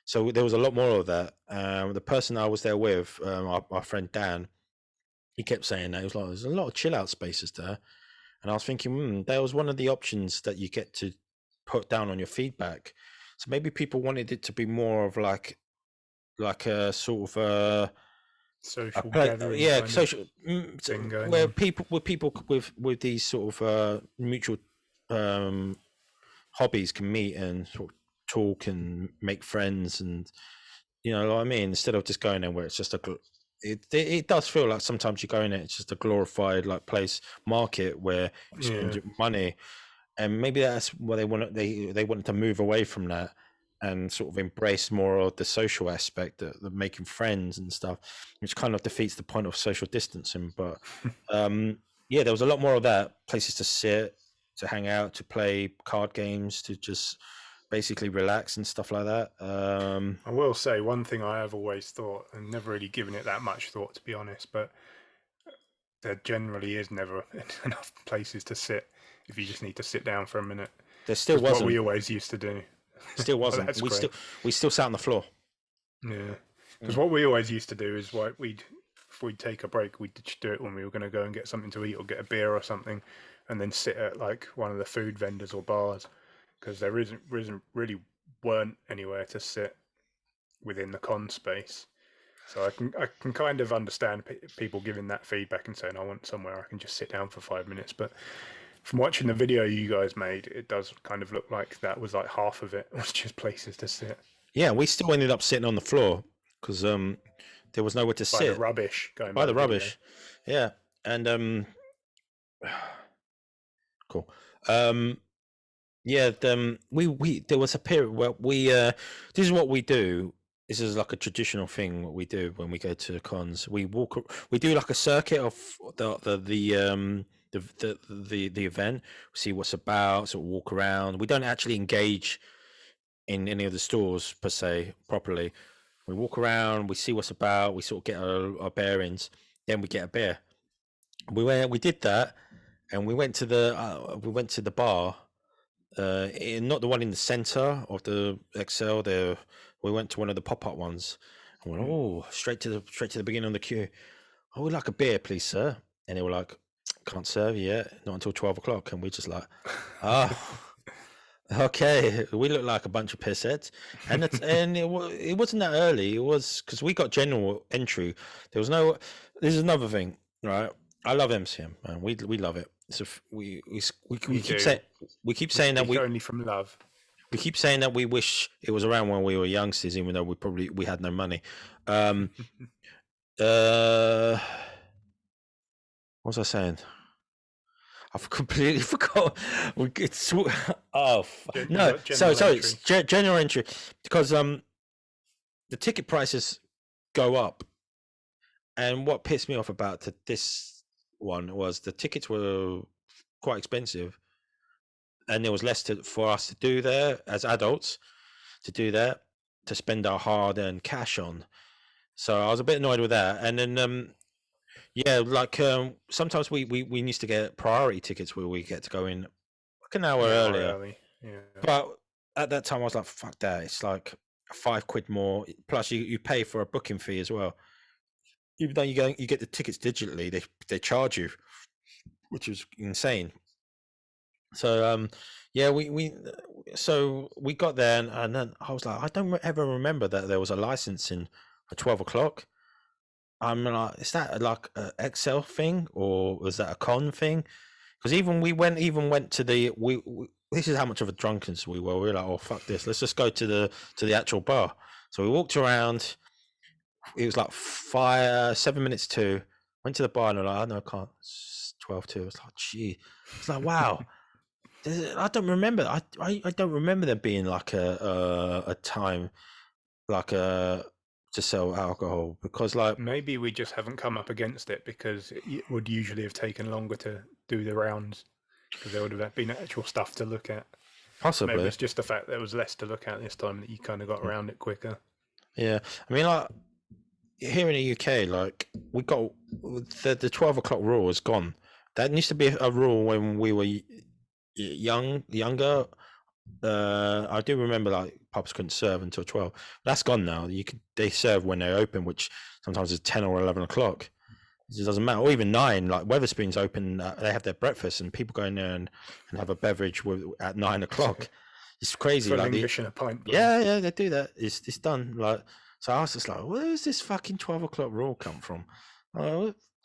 So there was a lot more of that. The person I was there with, our friend Dan, he kept saying that. He was like, there's a lot of chill out spaces there. And I was thinking, that was one of the options that you get to put down on your feedback. So maybe people wanted it to be more of like a sort of social gathering, yeah, social thing going where on. people with these sort of mutual hobbies can meet and sort of talk and make friends, and you know what I mean, instead of just going there where it's just it does feel like sometimes you go in it's just a glorified like place market where you spend your money, and maybe that's what they wanted to move away from that and sort of embrace more of the social aspect, the making friends and stuff, which kind of defeats the point of social distancing. But yeah, there was a lot more of that, places to sit, to hang out, to play card games, to just basically relax and stuff like that. I will say one thing I have always thought, and never really given it that much thought, to be honest, but there generally is never enough places to sit if you just need to sit down for a minute. There still wasn't. What we always used to do. Still wasn't. Well, we still sat on the floor. Yeah, because what we always used to do is if we'd take a break, we'd just do it when we were going to go and get something to eat or get a beer or something, and then sit at like one of the food vendors or bars, because there really weren't anywhere to sit within the con space. So I can kind of understand people giving that feedback and saying I want somewhere I can just sit down for 5 minutes. But from watching the video you guys made, it does kind of look like that was like half of it was just places to sit. Yeah, we still ended up sitting on the floor because there was nowhere to sit. By the rubbish. By the rubbish. Yeah, and cool. Yeah, there was a period where we this is what we do. This is like a traditional thing what we do when we go to cons. We do like a circuit of the event, see what's about, sort of walk around. We don't actually engage in any of the stores per se properly. We walk around, we see what's about, we sort of get our bearings, then we get a beer. We did that, and we went to the bar. Not the one in the center of the Excel. There, we went to one of the pop-up ones. And went, straight to the beginning of the queue. I would like a beer, please, sir. And they were like, "Can't serve you yet, not until 12 o'clock." And we just like, okay. We look like a bunch of pissheads, and it wasn't that early. It was because we got general entry. There was no. This is another thing, right? I love MCM, man. We love it. So we keep saying that we only from love. We keep saying that we wish it was around when we were youngsters, even though we had no money. What was I saying? I've completely forgot. No. It's general entry because the ticket prices go up, and what pissed me off about this one was the tickets were quite expensive, and there was less for us to do there as adults to spend our hard-earned cash on. So I was a bit annoyed with that. And then Yeah, like sometimes we used to get priority tickets where we get to go in like an hour earlier. Early. Yeah. But at that time, I was like, "Fuck that!" It's like £5 more. Plus, you pay for a booking fee as well. Even though you get the tickets digitally, they charge you, which is insane. So yeah, we got there, and then I was like, I don't ever remember that there was a licensing for 12 o'clock. I'm like, is that like an Excel thing or was that a con thing? Because we went to the this is how much of a drunkenness we were. We were like, oh fuck this, let's just go to the actual bar. So we walked around. It was like 7 minutes to. Went to the bar and I'm like, oh, no, I can't. It's 12 to. It's like, gee, it's like wow. I don't remember. I don't remember there being like a time like to sell alcohol, because like maybe we just haven't come up against it because it would usually have taken longer to do the rounds because there would have been actual stuff to look at. possibly Maybe it's just the fact there was less to look at this time that you kind of got around it quicker. Yeah, I mean, like here in the UK, like we got the 12 o'clock rule is gone. That used to be a rule when we were younger. I do remember like pubs couldn't serve until 12. That's gone now. They serve when they're open, which sometimes is 10 or 11 o'clock. It doesn't matter, or even 9. Like Weatherspoon's open, they have their breakfast, and people go in there and have a beverage at 9 o'clock. It's crazy. For like English and a pint. Yeah, they do that. It's done. Like, so I was just like, where does this fucking 12 o'clock rule come from?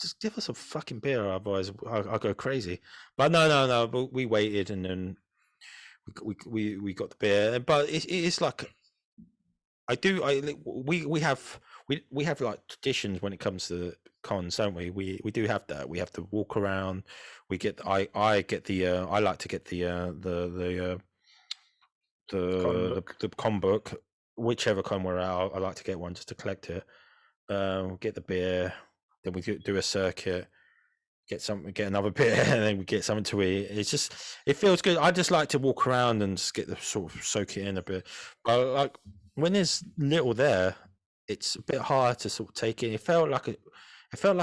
Just give us a fucking beer, otherwise I'll go crazy. But no. But we waited, and then we got the beer. But it is like we have like traditions when it comes to cons, don't we? We do have that. We have to walk around. We get I get the I like to get the con book, whichever con we're out. I like to get one just to collect it. Get the beer, then we do a circuit, get another beer, and then we get something to eat. It feels good. I just like to walk around and just get the sort of soak it in a bit. But like when there's little there, it's a bit hard to sort of take it. It felt like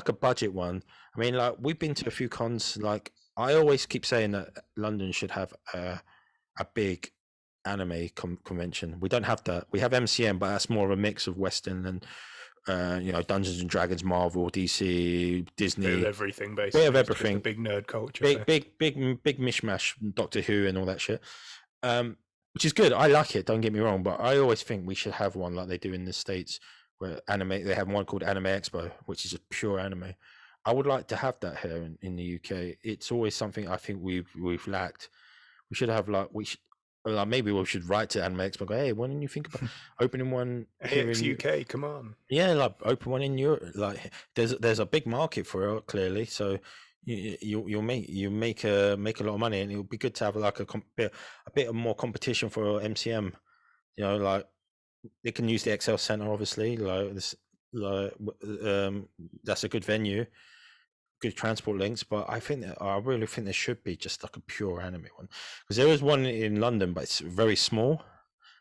a budget one. I mean, like we've been to a few cons. Like I always keep saying that London should have a big anime convention. We don't have that. We have MCM, but that's more of a mix of Western and Dungeons and Dragons, Marvel, DC, Disney, bit of everything, basically. Bit of everything. Big nerd culture. Big mishmash, Doctor Who and all that shit. Which is good. I like it. Don't get me wrong, but I always think we should have one like they do in the States, where they have one called Anime Expo, which is just pure anime. I would like to have that here in the UK. It's always something I think we've lacked. We should have maybe we should write to Anime Expo. Go, hey, why didn't you think about opening one here in UK? Come on. Yeah, like open one in Europe. Like there's a big market for it clearly. So you'll make a lot of money, and it'll be good to have like a bit more competition for MCM. Like they can use the Excel Center, obviously. Like this, that's a good venue. Good transport links, but I really think there should be just like a pure anime one, because there is one in London, but it's very small.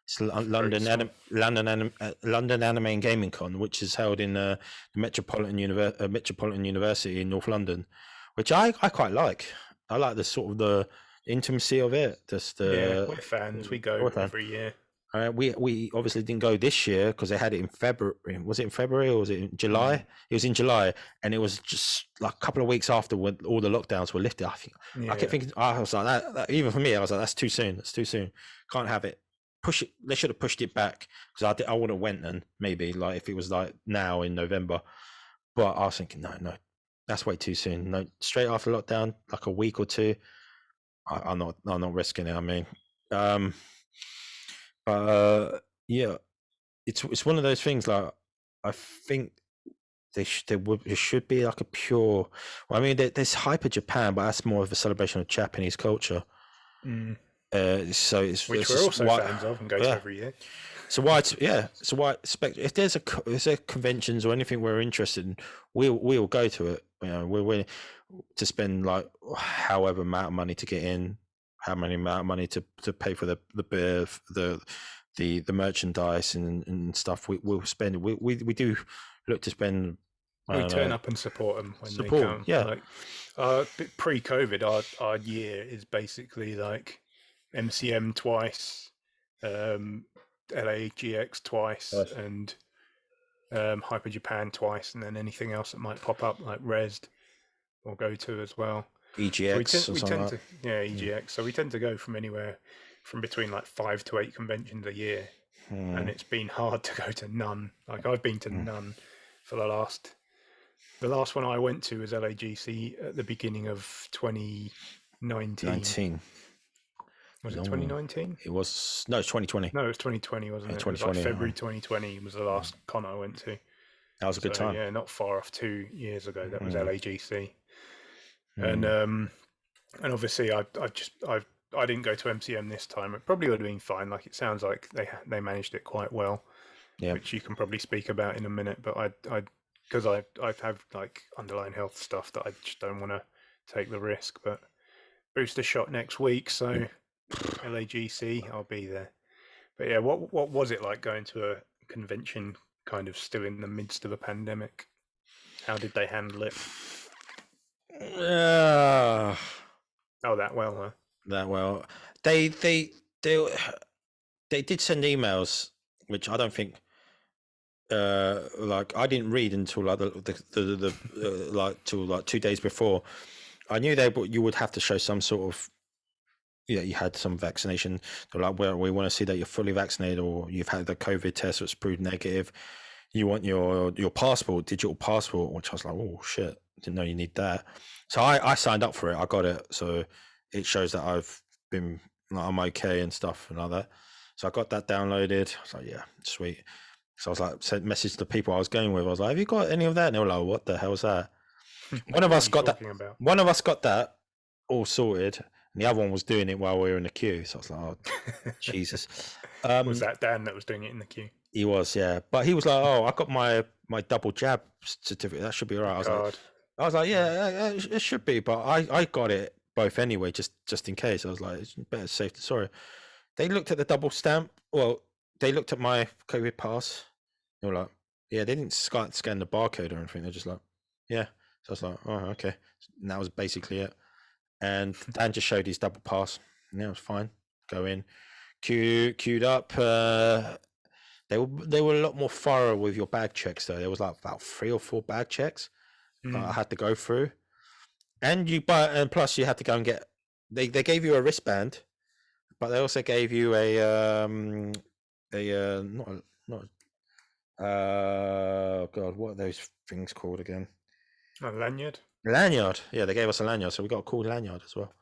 It's London Anime and Gaming Con, which is held in the Metropolitan University in North London, which I quite like. I like the sort of the intimacy of it. We're fans. We go every year. We obviously didn't go this year because they had it in February. Was it in February or was it in July? It was in July, and it was just like a couple of weeks after when all the lockdowns were lifted. I kept thinking, I was like, that even for me, I was like, that's too soon. That's too soon. Can't have it. Push it. They should have pushed it back, because I would have went then, maybe, like if it was like now in November. But I was thinking, no, that's way too soon. No, straight after lockdown, like a week or two. I'm not risking it. I mean, yeah, it's one of those things. Like I think there should be like a pure. Well, I mean, there's Hyper Japan, but that's more of a celebration of Japanese culture. So it's which we're also fans of and go to every year. So why expect if there's a conventions or anything we're interested in, we'll go to it. We're willing to spend like however amount of money to get in, how many amount of money to pay for the beer, the merchandise and stuff. We'll spend. We do look to spend We turn up and support them when they Support, come. yeah. Like pre-COVID, our year is basically like MCM twice, LAGX twice, Nice. and Hyper Japan twice, and then anything else that might pop up like Resd or go to as well. EGX So or we something tend like to EGX. So we tend to go from anywhere from between like 5 to 8 conventions a year, and it's been hard to go to none. Like I've been to none for the last one I went to was LAGC at the beginning of 2019. 19. Was it 2019? It was, no, it's 2020. No, it was 2020, wasn't it? 2020. It was like February 2020 was the last con I went to. That was a good time. Yeah, not far off 2 years ago. That was LAGC. And obviously I didn't go to MCM this time. It probably would have been fine. Like it sounds like they managed it quite well, which you can probably speak about in a minute. But I because I have like underlying health stuff that I just don't want to take the risk. But booster shot next week, so LAGC, I'll be there. But yeah, what was it like going to a convention kind of still in the midst of a pandemic? How did they handle it? Oh, that well, huh? That well. They did send emails, which I don't think. Like I didn't read until like the like till like 2 days before. I knew you would have to show some sort of, you had some vaccination. They're like, well, we want to see that you're fully vaccinated or you've had the COVID test that's proved negative. You want your passport, digital passport, which I was like, oh shit, didn't know you need that. So I signed up for it. I got it, so it shows that I've been, like, I'm okay and stuff and all that. So I got that downloaded. I was like, yeah, sweet. So I was like, sent message to the people I was going with. I was like, have you got any of that? And they were like, what the hell's that? One of us got that. One of us got that all sorted, and the other one was doing it while we were in the queue. So I was like, oh, Jesus. Was that Dan that was doing it in the queue? He was, yeah. But he was like, oh, I got my double jab certificate. That should be all right. I was like, yeah, it should be. But I got it both anyway, just in case. I was like, it's better safe than sorry. They looked at the double stamp. Well, they looked at my COVID pass. They were like, yeah, they didn't scan the barcode or anything. They're just like, yeah. So I was like, oh, okay. And that was basically it. And Dan just showed his double pass. And it was fine. Go in. Queued up. They were a lot more thorough with your bag checks, though. There was like about 3 or 4 bag checks that I had to go through. And plus you had to go and get, they gave you a wristband, but they also gave you God, what are those things called again? A lanyard. Lanyard. Yeah, they gave us a lanyard, so we got a cool lanyard as well.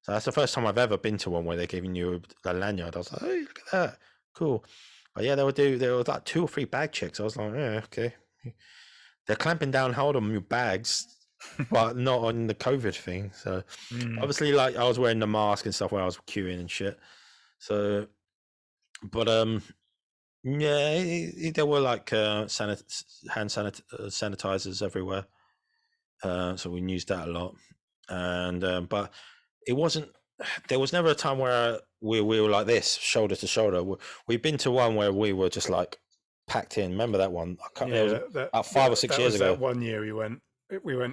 So that's the first time I've ever been to one where they're giving you a lanyard. I was like, hey, look at that, cool. But yeah, there were like 2 or 3 bag checks. I was like, yeah, okay. They're clamping down hard on your bags, but not on the COVID thing. So obviously, like, I was wearing the mask and stuff while I was queuing and shit. So, but yeah, there were like hand sanitizers everywhere. So we used that a lot. And but it wasn't. There was never a time where we were like this, shoulder to shoulder. We've been to one where we were just like packed in. Remember that one? It was about 5 or 6 years ago. That one year we went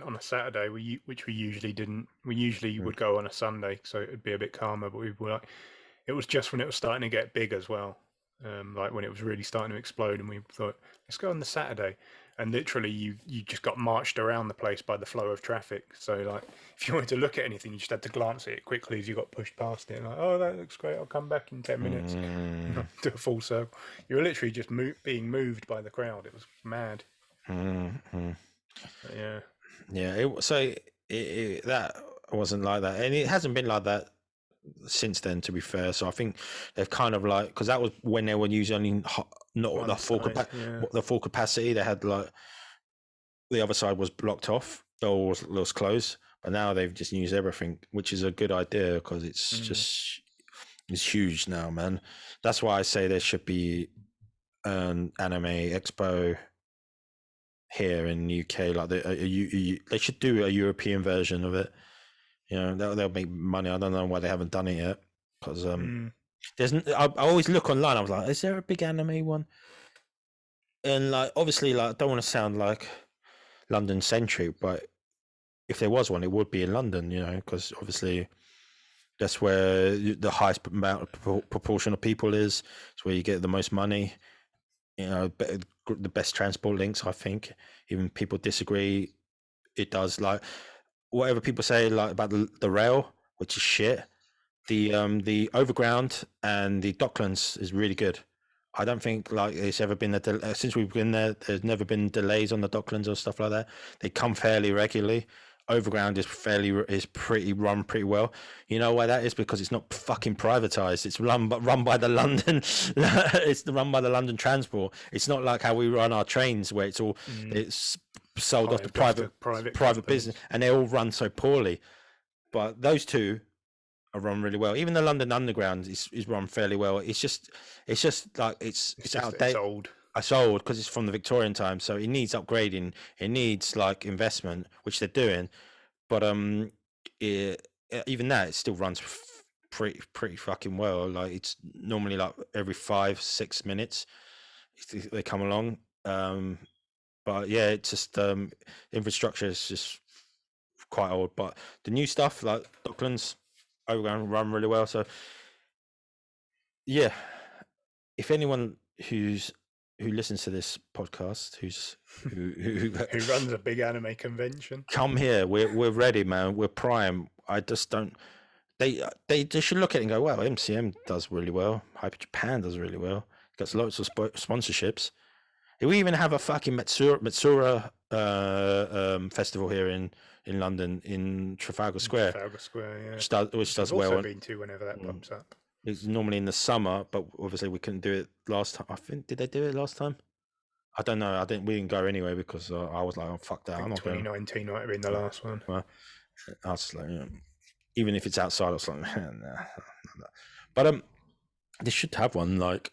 on a Saturday, which we usually didn't. We usually would go on a Sunday, so it'd be a bit calmer. But we were like, it was just when it was starting to get big as well, like when it was really starting to explode, and we thought, let's go on the Saturday. And literally, you just got marched around the place by the flow of traffic. So, like, if you wanted to look at anything, you just had to glance at it quickly as you got pushed past it. And like, oh, that looks great. I'll come back in 10 minutes. Do a full circle. You were literally just being moved by the crowd. It was mad. Yeah. Yeah. That wasn't like that, and it hasn't been like that since then, to be fair. So I think they've kind of like, because that was when they were using not the full capacity. They had like the other side was blocked off or was closed, but now they've just used everything, which is a good idea because it's just it's huge now, man. That's why I say there should be an anime expo here in the UK. Like they should do a European version of it. You know, they'll make money. I don't know why they haven't done it yet. Because I always look online. I was like, is there a big anime one? And like, obviously, like, I don't want to sound like London centric, but if there was one, it would be in London, you know, because obviously that's where the highest amount of proportion of people is. It's where you get the most money. You know, the best transport links. I think even people disagree. It does, like whatever people say, like about the rail, which is shit. The overground and the Docklands is really good. I don't think like it's ever been since we've been there. There's never been delays on the Docklands or stuff like that. They come fairly regularly. Overground is pretty well. You know why that is? Because it's not fucking privatized. It's run by the London. It's run by the London Transport. It's not like how we run our trains, where it's all it's sold off to private business, and they all run so poorly. But those two are run really well. Even the London Underground is run fairly well. It's just like it's outdated. It's old because it's from the Victorian time, so it needs upgrading. It needs like investment, which they're doing. But even that, it still runs pretty fucking well. Like it's normally like every 5-6 minutes they come along. But yeah, it's just infrastructure is just quite old. But the new stuff like Docklands, Overground run really well. So yeah, if anyone who listens to this podcast who runs a big anime convention, come here. We're ready, man. We're prime. I just don't. They should look at it and go, wow, MCM does really well. Hyper Japan does really well. Got lots of sponsorships. We even have a fucking Matsura festival here in London in Trafalgar Square. Trafalgar Square, yeah. Which does well. I've been to whenever that pops up. It's normally in the summer, but obviously we couldn't do it last time. I think did they do it last time? I don't know. We didn't go anyway because I was like, oh fuck that. I'm not 2019 might have been the last one. Well, I was like, even if it's outside, I was like, nah. But they should have one. Like,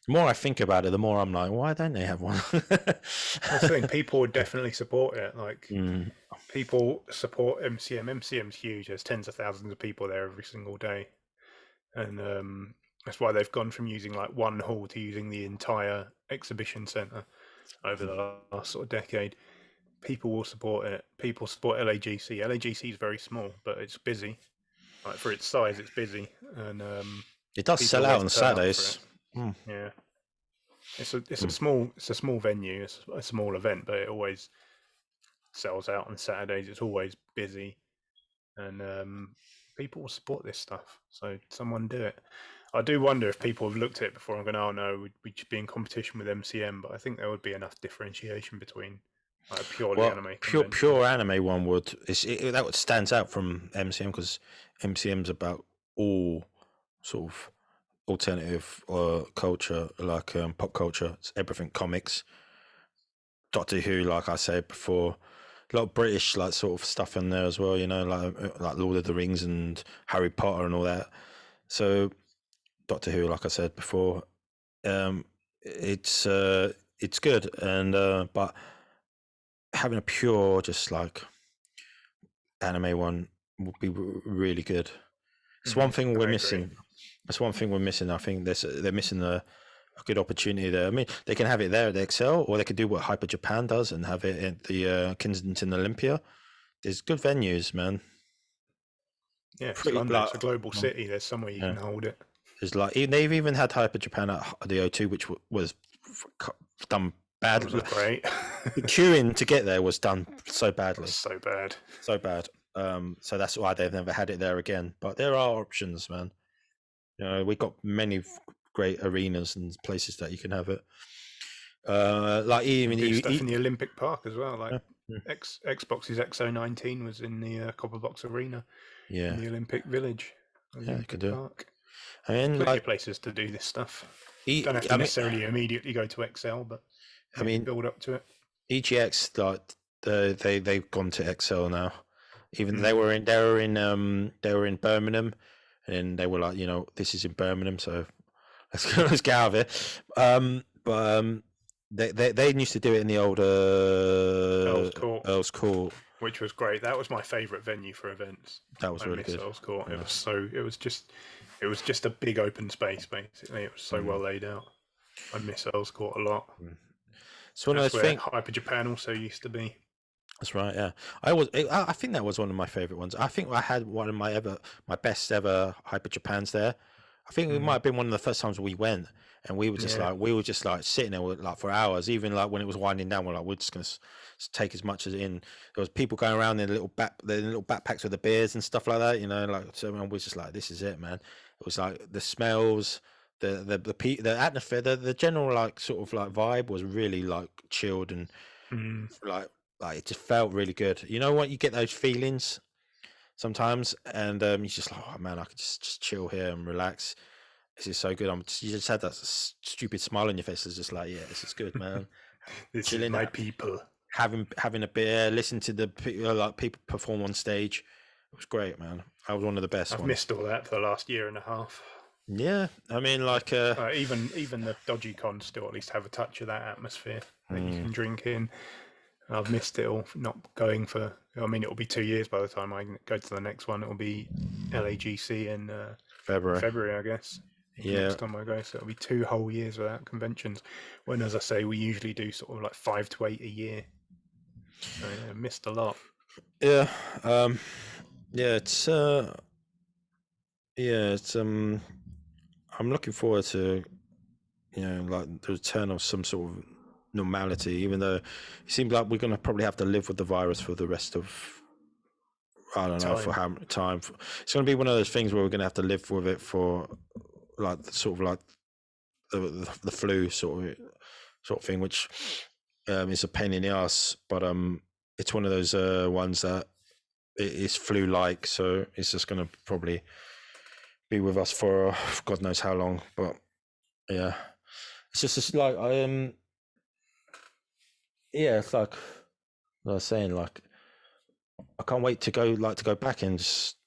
the more I think about it, the more I'm like, why don't they have one? I think people would definitely support it. Like, people support MCM. MCM's huge. There's tens of thousands of people there every single day. And that's why they've gone from using like one hall to using the entire exhibition centre over the last sort of decade. People will support it. People support LAGC. LAGC is very small, but it's busy. Like for its size, it's busy, and it does sell out on Saturdays. Yeah, it's a small venue. It's a small event, but it always sells out on Saturdays. It's always busy, and people will support this stuff. So someone do it. I do wonder if people have looked at it before and gone, "Oh no, we'd be in competition with MCM." But I think there would be enough differentiation between like purely anime. Pure anime one would that would stands out from MCM because MCM's about all sort of alternative culture, like pop culture. It's everything comics, Doctor Who, like I said before. A lot of British like sort of stuff in there as well, you know, like Lord of the Rings and Harry Potter and all that. So Doctor Who, like I said before, it's good, and but having a pure just like anime one would be really good. It's one thing we're missing. That's one thing we're missing. I think they're missing a good opportunity there. I mean, they can have it there at the Excel, or they could do what Hyper Japan does and have it at the Kensington Olympia. There's good venues, man. Yeah, it's a global city. There's somewhere you can hold it. There's like they've even had Hyper Japan at the O2, which was done badly. It was great. The queuing to get there was done so badly. So bad. So that's why they've never had it there again. But there are options, man. You know, we've got many great arenas and places that you can have it. Like even stuff in the Olympic Park as well. Like Xbox's XO19 was in the Copperbox Arena. Yeah, in the Olympic Village. You could do Park. I mean, plenty of places to do this stuff. You don't have to necessarily immediately go to XL, but I mean, build up to it. EGX, like they've gone to XL now. Even they were in Birmingham, and they were like, you know, this is in Birmingham, so let's get out of it. But they used to do it in the old Earl's Court, which was great. That was my favourite venue for events. That was really good. Earl's Court. Yeah. It was just a big open space. Basically, it was so well laid out. I miss Earl's Court a lot. It's one of those things. Hyper Japan also used to be. That's right. Yeah, I think that was one of my favorite ones. I think I had one of my best ever Hyper Japans there. I think it might have been one of the first times we went, and we were just like sitting there like for hours. Even like when it was winding down, we're just gonna take as much as in. There was people going around in their little backpacks with the beers and stuff like that. Like so everyone was just like, "This is it, man." It was like the smells, the atmosphere, the general like sort of like vibe was really like chilled and like it just felt really good. You know what? You get those feelings sometimes, and you're just like, oh man, I could just chill here and relax. This is so good. You just had that stupid smile on your face. It's just like, yeah, this is good, man. This Chilling, is my people. having a beer, listening to the people perform on stage. It was great, man. That was one of the best. I've missed all that for the last year and a half. Yeah, I mean, like even the dodgy cons still at least have a touch of that atmosphere that you can drink in. I've missed it all, not going for. I mean, it'll be 2 years by the time I go to the next one. It'll be LAGC in February, I guess. Yeah. Next time I go, so it'll be 2 whole years without conventions. When, as I say, we usually do sort of like 5 to 8 a year. So yeah, missed a lot. Yeah. It's I'm looking forward to like the return of some sort of normality, even though it seems like we're going to probably have to live with the virus for the rest of I don't know for how much time. It's going to be one of those things where we're going to have to live with it for like sort of like the flu sort of thing, which is a pain in the ass, but it's one of those ones that it is flu-like, so it's just going to probably be with us for God knows how long. But yeah, it's just like it's like I was saying, like I can't wait to go back and just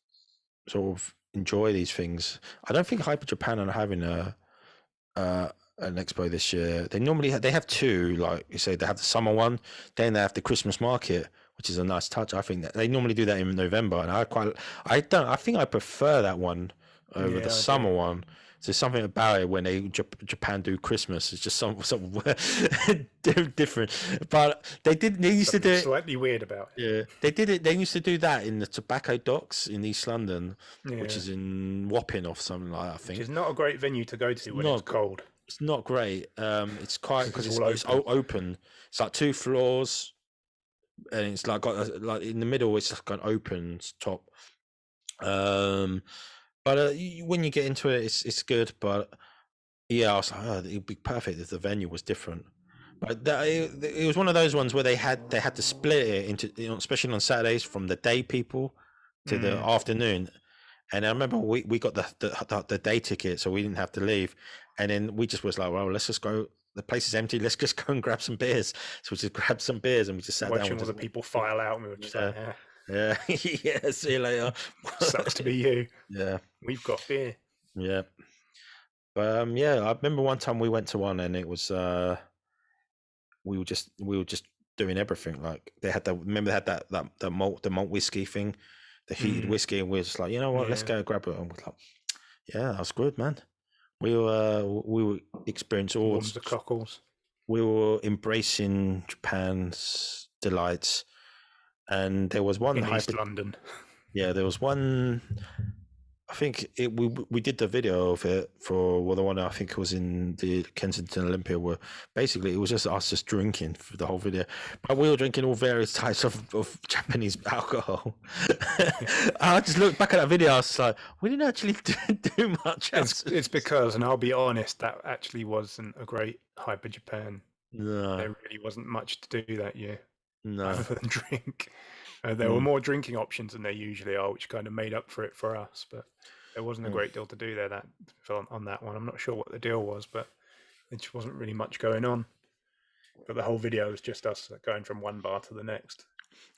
sort of enjoy these things. I don't think Hyper Japan are having an expo this year. They have 2, like you say. They have the summer one, then they have the Christmas market, which is a nice touch. I think that they normally do that in November, and I think I prefer that one over the summer one. There's something about it when Japan do Christmas. It's just something different. But they used to do it slightly weird about it. Yeah, they did it. They used to do that in the Tobacco Docks in East London, which is in Wapping or something like that, I think. Which is not a great venue to go to when it's cold. It's not great. It's quite because it's open. It's like 2 floors, and it's like got like in the middle. It's like an open top. But when you get into it, it's good. But yeah, I was like, it'd be perfect if the venue was different. But it was one of those ones where they had to split it into, especially on Saturdays, from the day people to the afternoon. And I remember we got the day ticket, so we didn't have to leave. And then we just was like, well, let's just go. The place is empty. Let's just go and grab some beers. So we just grabbed some beers and we just sat down. Watching all the people file out, and we were just like, yeah, yeah. See you later. Sucks to be you. Yeah, we've got beer. Yeah, but I remember one time we went to one, and it was we were just doing everything. Like they had the malt whiskey thing, the heated whiskey, and we were just like, you know what, let's go grab it. And we're like, yeah, that's good, man. We were experiencing all the cockles. We were embracing Japan's delights, and there was one in East London. Yeah, there was one. I think we did the video of it for the one I think it was in the Kensington Olympia, where basically it was just us just drinking for the whole video, but we were drinking all various types of Japanese alcohol. I just looked back at that video, I was like, we didn't actually do much. It's because, and I'll be honest, that actually wasn't a great Hyper Japan. No, there really wasn't much to do that year. No, other than drink. There were more drinking options than there usually are, which kind of made up for it for us. But there wasn't a great deal to do there on that one. I'm not sure what the deal was, but it just wasn't really much going on. But the whole video was just us going from one bar to the next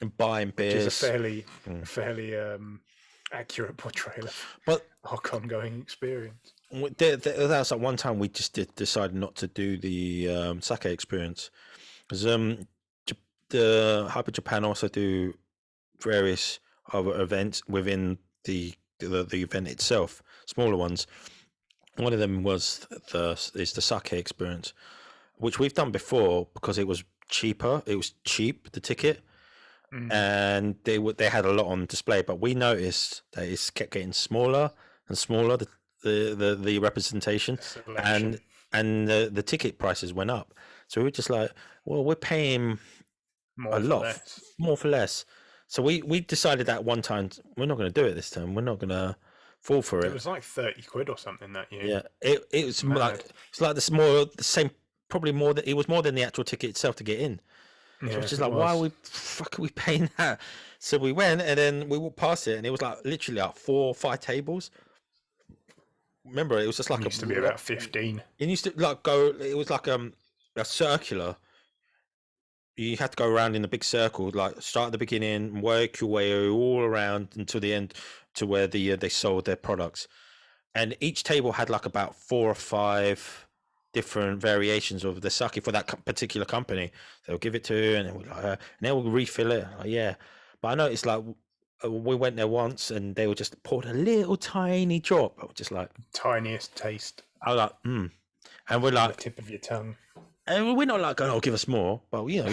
and buying beers. Which is a fairly accurate portrayal of our ongoing experience. That was like one time we just decided not to do the sake experience, because the Hyper Japan also do various other events within the event itself, smaller ones. One of them is the sake experience, which we've done before because it was cheaper. It was cheap, the ticket, and they had a lot on display, but we noticed that it kept getting smaller and smaller, the representation, and the ticket prices went up. So we were just like, well, we're paying more for less. So we decided that one time we're not going to do it this time. We're not going to fall for it. It was like 30 quid or something that year. Yeah, it was like the same, probably more than it was more than the actual ticket itself to get in. So it's just like, why are we paying that? So we went, and then we walked past it, and it was like literally like 4 or 5 tables. Remember, it was just like it used to be about 15. It used to like go. It was like a circular. You had to go around in a big circle, like start at the beginning, work your way all around until the end, to where they sold their products. And each table had like about 4 or 5 different variations of the sake for that particular company. They'll give it to you, and they'll refill it. Yeah, but I noticed like we went there once, and they were just poured a little tiny drop. I was just like, tiniest taste. I was like, and we're like, the tip of your tongue. And we're not like going, give us more. But you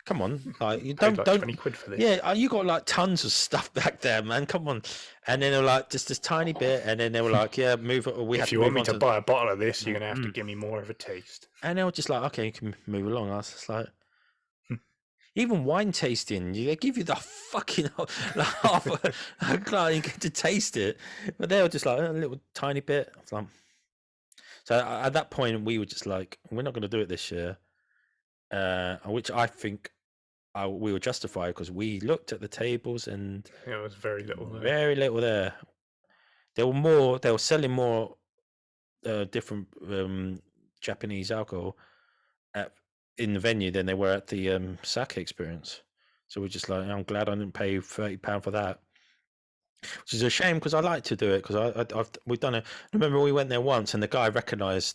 come on, like you don't 20 quid for this. Yeah, you got like tons of stuff back there, man. Come on. And then they were like, just this tiny bit, and then they were like, yeah, move it. If you want me to buy a bottle of this, you're gonna have to give me more of a taste. And they were just like, okay, you can move along. I was just like, even wine tasting, they give you the fucking half a glass, you get to taste it, but they were just like a little tiny bit. I was like, so at that point, we were just like, we're not going to do it this year, which I think we were justified, because we looked at the tables and it was very little there. Very little there. They were selling more different Japanese alcohol in the venue than they were at the sake experience. So we're just like, I'm glad I didn't pay £30 for that. Which is a shame, because I like to do it, because we've done it. I remember we went there once, and the guy recognised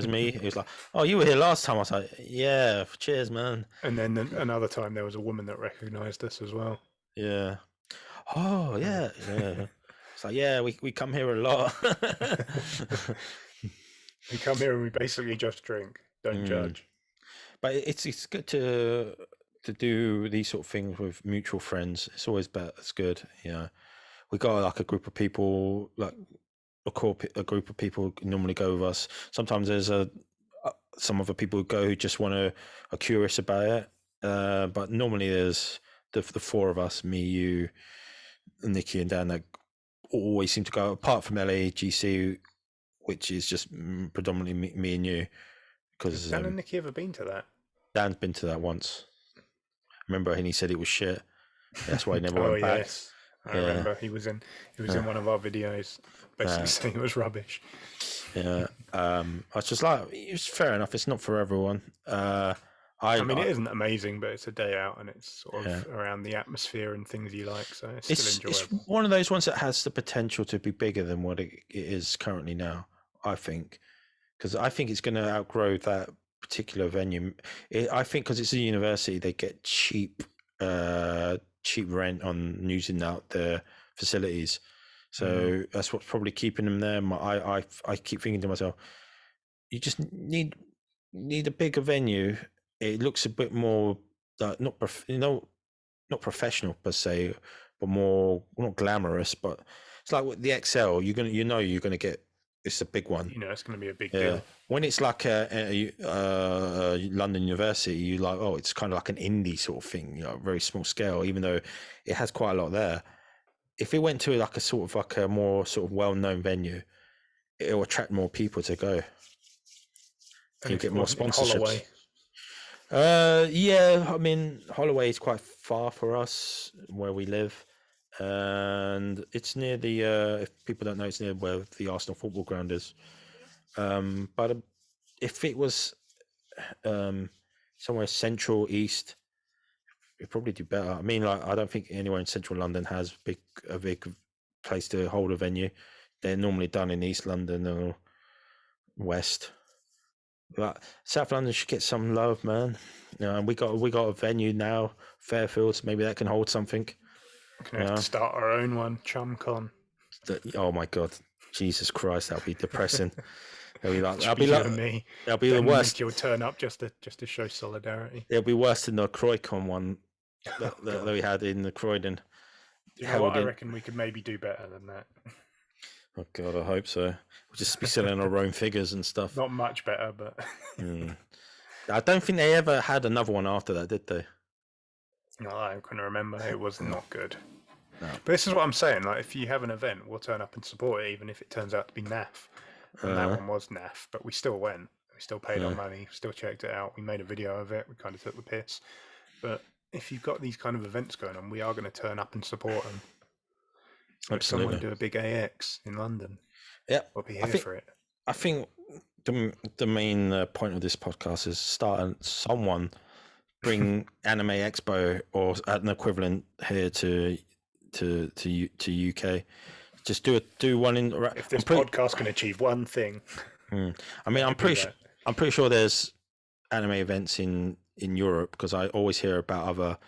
me. He was like, "Oh, you were here last time." I was like, "Yeah, cheers, man." And then another time there was a woman that recognised us as well. Yeah. Oh, yeah. It's like, yeah, we come here a lot. We come here and we basically just drink. Don't judge. But it's good to do these sort of things with mutual friends. It's always better. It's good. Yeah. We got like a group of people, like a group of people normally go with us. Sometimes there's some other people who go who just are curious about it. But normally there's the 4 of us, me, you, Nikki, and Dan, that always seem to go. Apart from LAGC, which is just predominantly me and you. Because Dan and Nikki ever been to that? Dan's been to that once. Remember, and he said it was shit. That's why he never went back. Yes. I remember he was in one of our videos, basically saying it was rubbish. Yeah, I was just like, it's fair enough. It's not for everyone. I mean, it isn't amazing, but it's a day out, and it's sort of around the atmosphere and things you like, so it's still enjoyable. It's one of those ones that has the potential to be bigger than what it is currently now, I think, because I think it's going to outgrow that particular venue. I think because it's a university, they get cheap rent on using out their facilities, so that's what's probably keeping them there. I keep thinking to myself, you just need a bigger venue. It looks a bit more not professional per se, but more not glamorous. But it's like with the XL, you're gonna get. It's a big one. It's going to be a big deal. When it's like a London University, you like, oh, it's kind of like an indie sort of thing, very small scale, even though it has quite a lot there. If it went to like a more sort of well-known venue, it will attract more people to go. And you get more sponsorships. Yeah, I mean, Holloway is quite far for us where we live. And it's near the if people don't know, it's near where the Arsenal football ground is. But if it was somewhere central east, it'd probably do better. I mean, like, I don't think anywhere in central London has a big place to hold a venue. They're normally done in East London or West. But South London should get some love, man. And we got a venue now, Fairfields. Maybe that can hold something. We're gonna have to start our own one, ChumCon. Oh my God, Jesus Christ, that'll be depressing. That'll be the worst. You'll turn up just to show solidarity. It'll be worse than the Croicon one that we had in the Croydon. You know what? I reckon we could maybe do better than that. Oh God, I hope so. We'll just be selling our own figures and stuff. Not much better, but I don't think they ever had another one after that, did they? No, I couldn't remember. It was not good. No. But this is what I'm saying. Like, if you have an event, we'll turn up and support it, even if it turns out to be naff. And that one was naff, but we still went. We still paid our money. Still checked it out. We made a video of it. We kind of took the piss. But if you've got these kind of events going on, we are going to turn up and support them. So if someone do a big AX in London, we'll be here for it. I think the main point of this podcast is someone bring Anime Expo or an equivalent here to UK. Just do one in. If this podcast can achieve one thing, I mean, I'm pretty sure there's anime events in Europe, because I always hear about other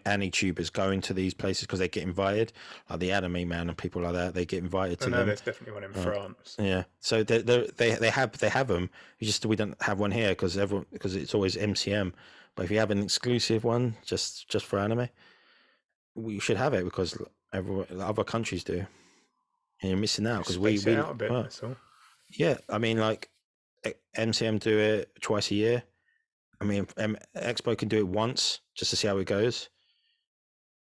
anime-tubers going to these places because they get invited, like the Anime Man and people like that. They get invited to them. There's definitely one in France. Yeah, so they have them. We don't have one here because it's always MCM. But if you have an exclusive one just for anime, we should have it, because other countries do. And you're missing out because we out a bit. That's all. Yeah, I mean, like MCM do it twice a year. I mean, Expo can do it once just to see how it goes.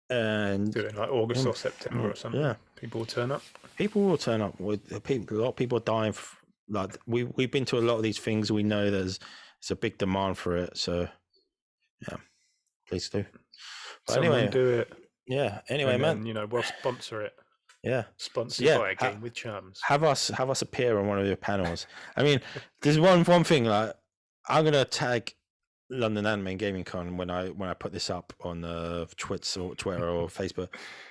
And do it like August or September or something. Yeah, people will turn up. People will turn up. A lot of people are dying. Like we've been to a lot of these things. We know there's a big demand for it. So yeah, please do. But anyway, do it. Yeah. Anyway, man, we'll sponsor it. Yeah, sponsored by a game with Chums. Have us appear on one of your panels. I mean, there's one thing. Like, I'm gonna tag London Anime and Gaming Con when I put this up on Twitter or Facebook.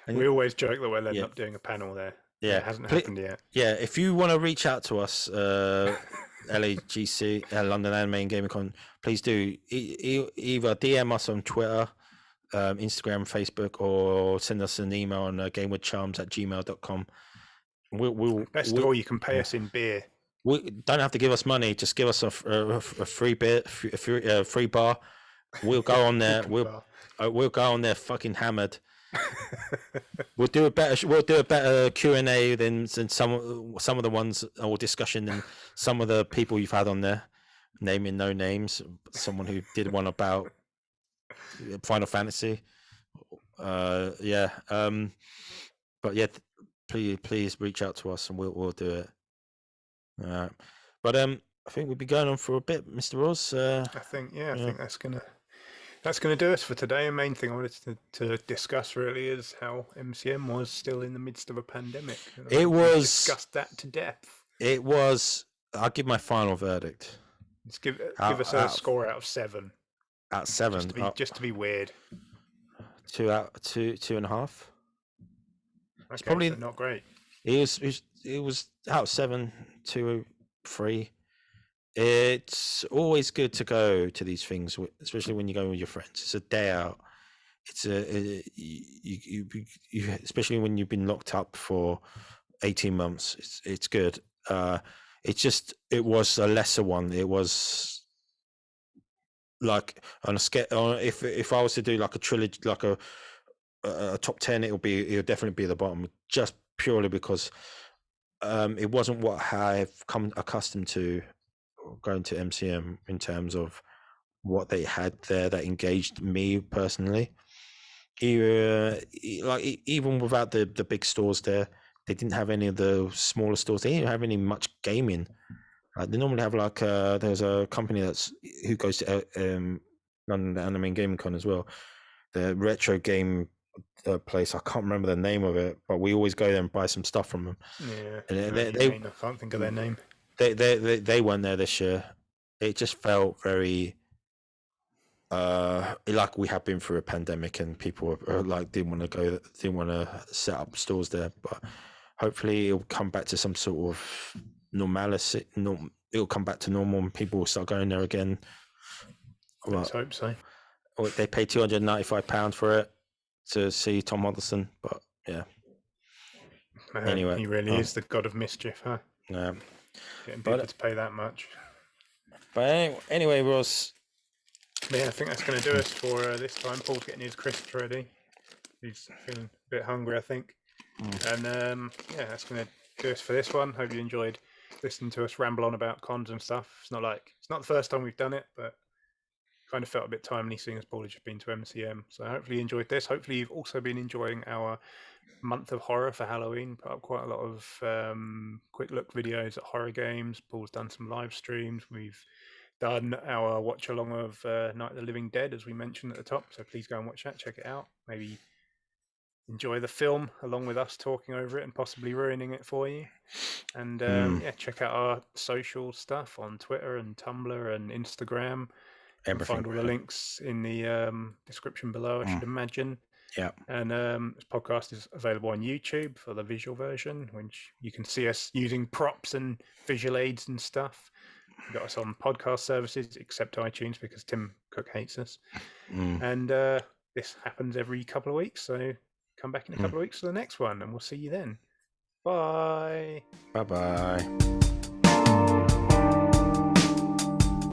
And we always joke that we'll end up doing a panel there. Yeah, it hasn't happened yet. Yeah, if you want to reach out to us, LAGC, London Anime and Gaming Con, please do either DM us on Twitter, Instagram, Facebook, or send us an email on gamewithchums@gmail.com. Best of all, you can pay us in beer. We don't have to give us money. Just give us a free beer, a free bar. We'll go on there. We'll go on there fucking hammered. We'll do a better Q&A than some of the ones, or discussion, than some of the people you've had on there. Naming no names. Someone who did one about Final Fantasy. But yeah, please reach out to us and we'll do it. But I think we'll be going on for a bit, Mr. Ross. I think that's gonna do us for today. The main thing I wanted to discuss really is how MCM was still in the midst of a pandemic. It was discussed that to death. It was. I'll give my final verdict. Let's give us a score out of 7. Out of 7, just to be weird. 2.5. It's probably not great. It was out of 7, 2, 3. It's always good to go to these things, especially when you go with your friends. It's a day out. It's you especially when you've been locked up for 18 months. It's good. It was a lesser one. It was like on a scale. If I was to do like a trilogy, like a top 10, it'll definitely be at the bottom, just purely because it wasn't what I've come accustomed to going to MCM in terms of what they had there that engaged me personally. Even without the big stores there, they didn't have any of the smaller stores. They didn't have any much gaming. They normally have there's a company who goes to London Anime and Gaming Con as well. The retro game place, I can't remember the name of it, but we always go there and buy some stuff from them. Yeah, and I can't think of their name. They weren't there this year. It just felt very like we have been through a pandemic, and people didn't want to set up stores there. But hopefully, it'll come back to some sort of normality. It'll come back to normal, and people will start going there again. Let's hope so. They paid £295 for it to see Tom Huddleston, but yeah. Anyway, he really is the god of mischief, huh? Yeah. Getting people to pay that much. But anyway, Ross, Yeah, I think that's going to do us for this time. Paul's getting his crisps ready. He's feeling a bit hungry, I think. And yeah, that's going to do us for this one. Hope you enjoyed listening to us ramble on about cons and stuff. It's not the first time we've done it, but kind of felt a bit timely seeing as Paul has just been to MCM. So hopefully you enjoyed this. Hopefully you've also been enjoying our month of horror for Halloween. Put up quite a lot of quick look videos at horror games. Paul's done some live streams. We've done our watch along of Night of the Living Dead, as we mentioned at the top. So please go and watch that. Check it out. Maybe enjoy the film along with us talking over it and possibly ruining it for you. And yeah, check out our social stuff on Twitter and Tumblr and Instagram. You can find all the links in the description below, I should imagine. Yeah. And this podcast is available on YouTube for the visual version, which you can see us using props and visual aids and stuff. We've got us on podcast services, except iTunes, because Tim Cook hates us. And this happens every couple of weeks, so come back in a couple of weeks for the next one, and we'll see you then. Bye. Bye-bye.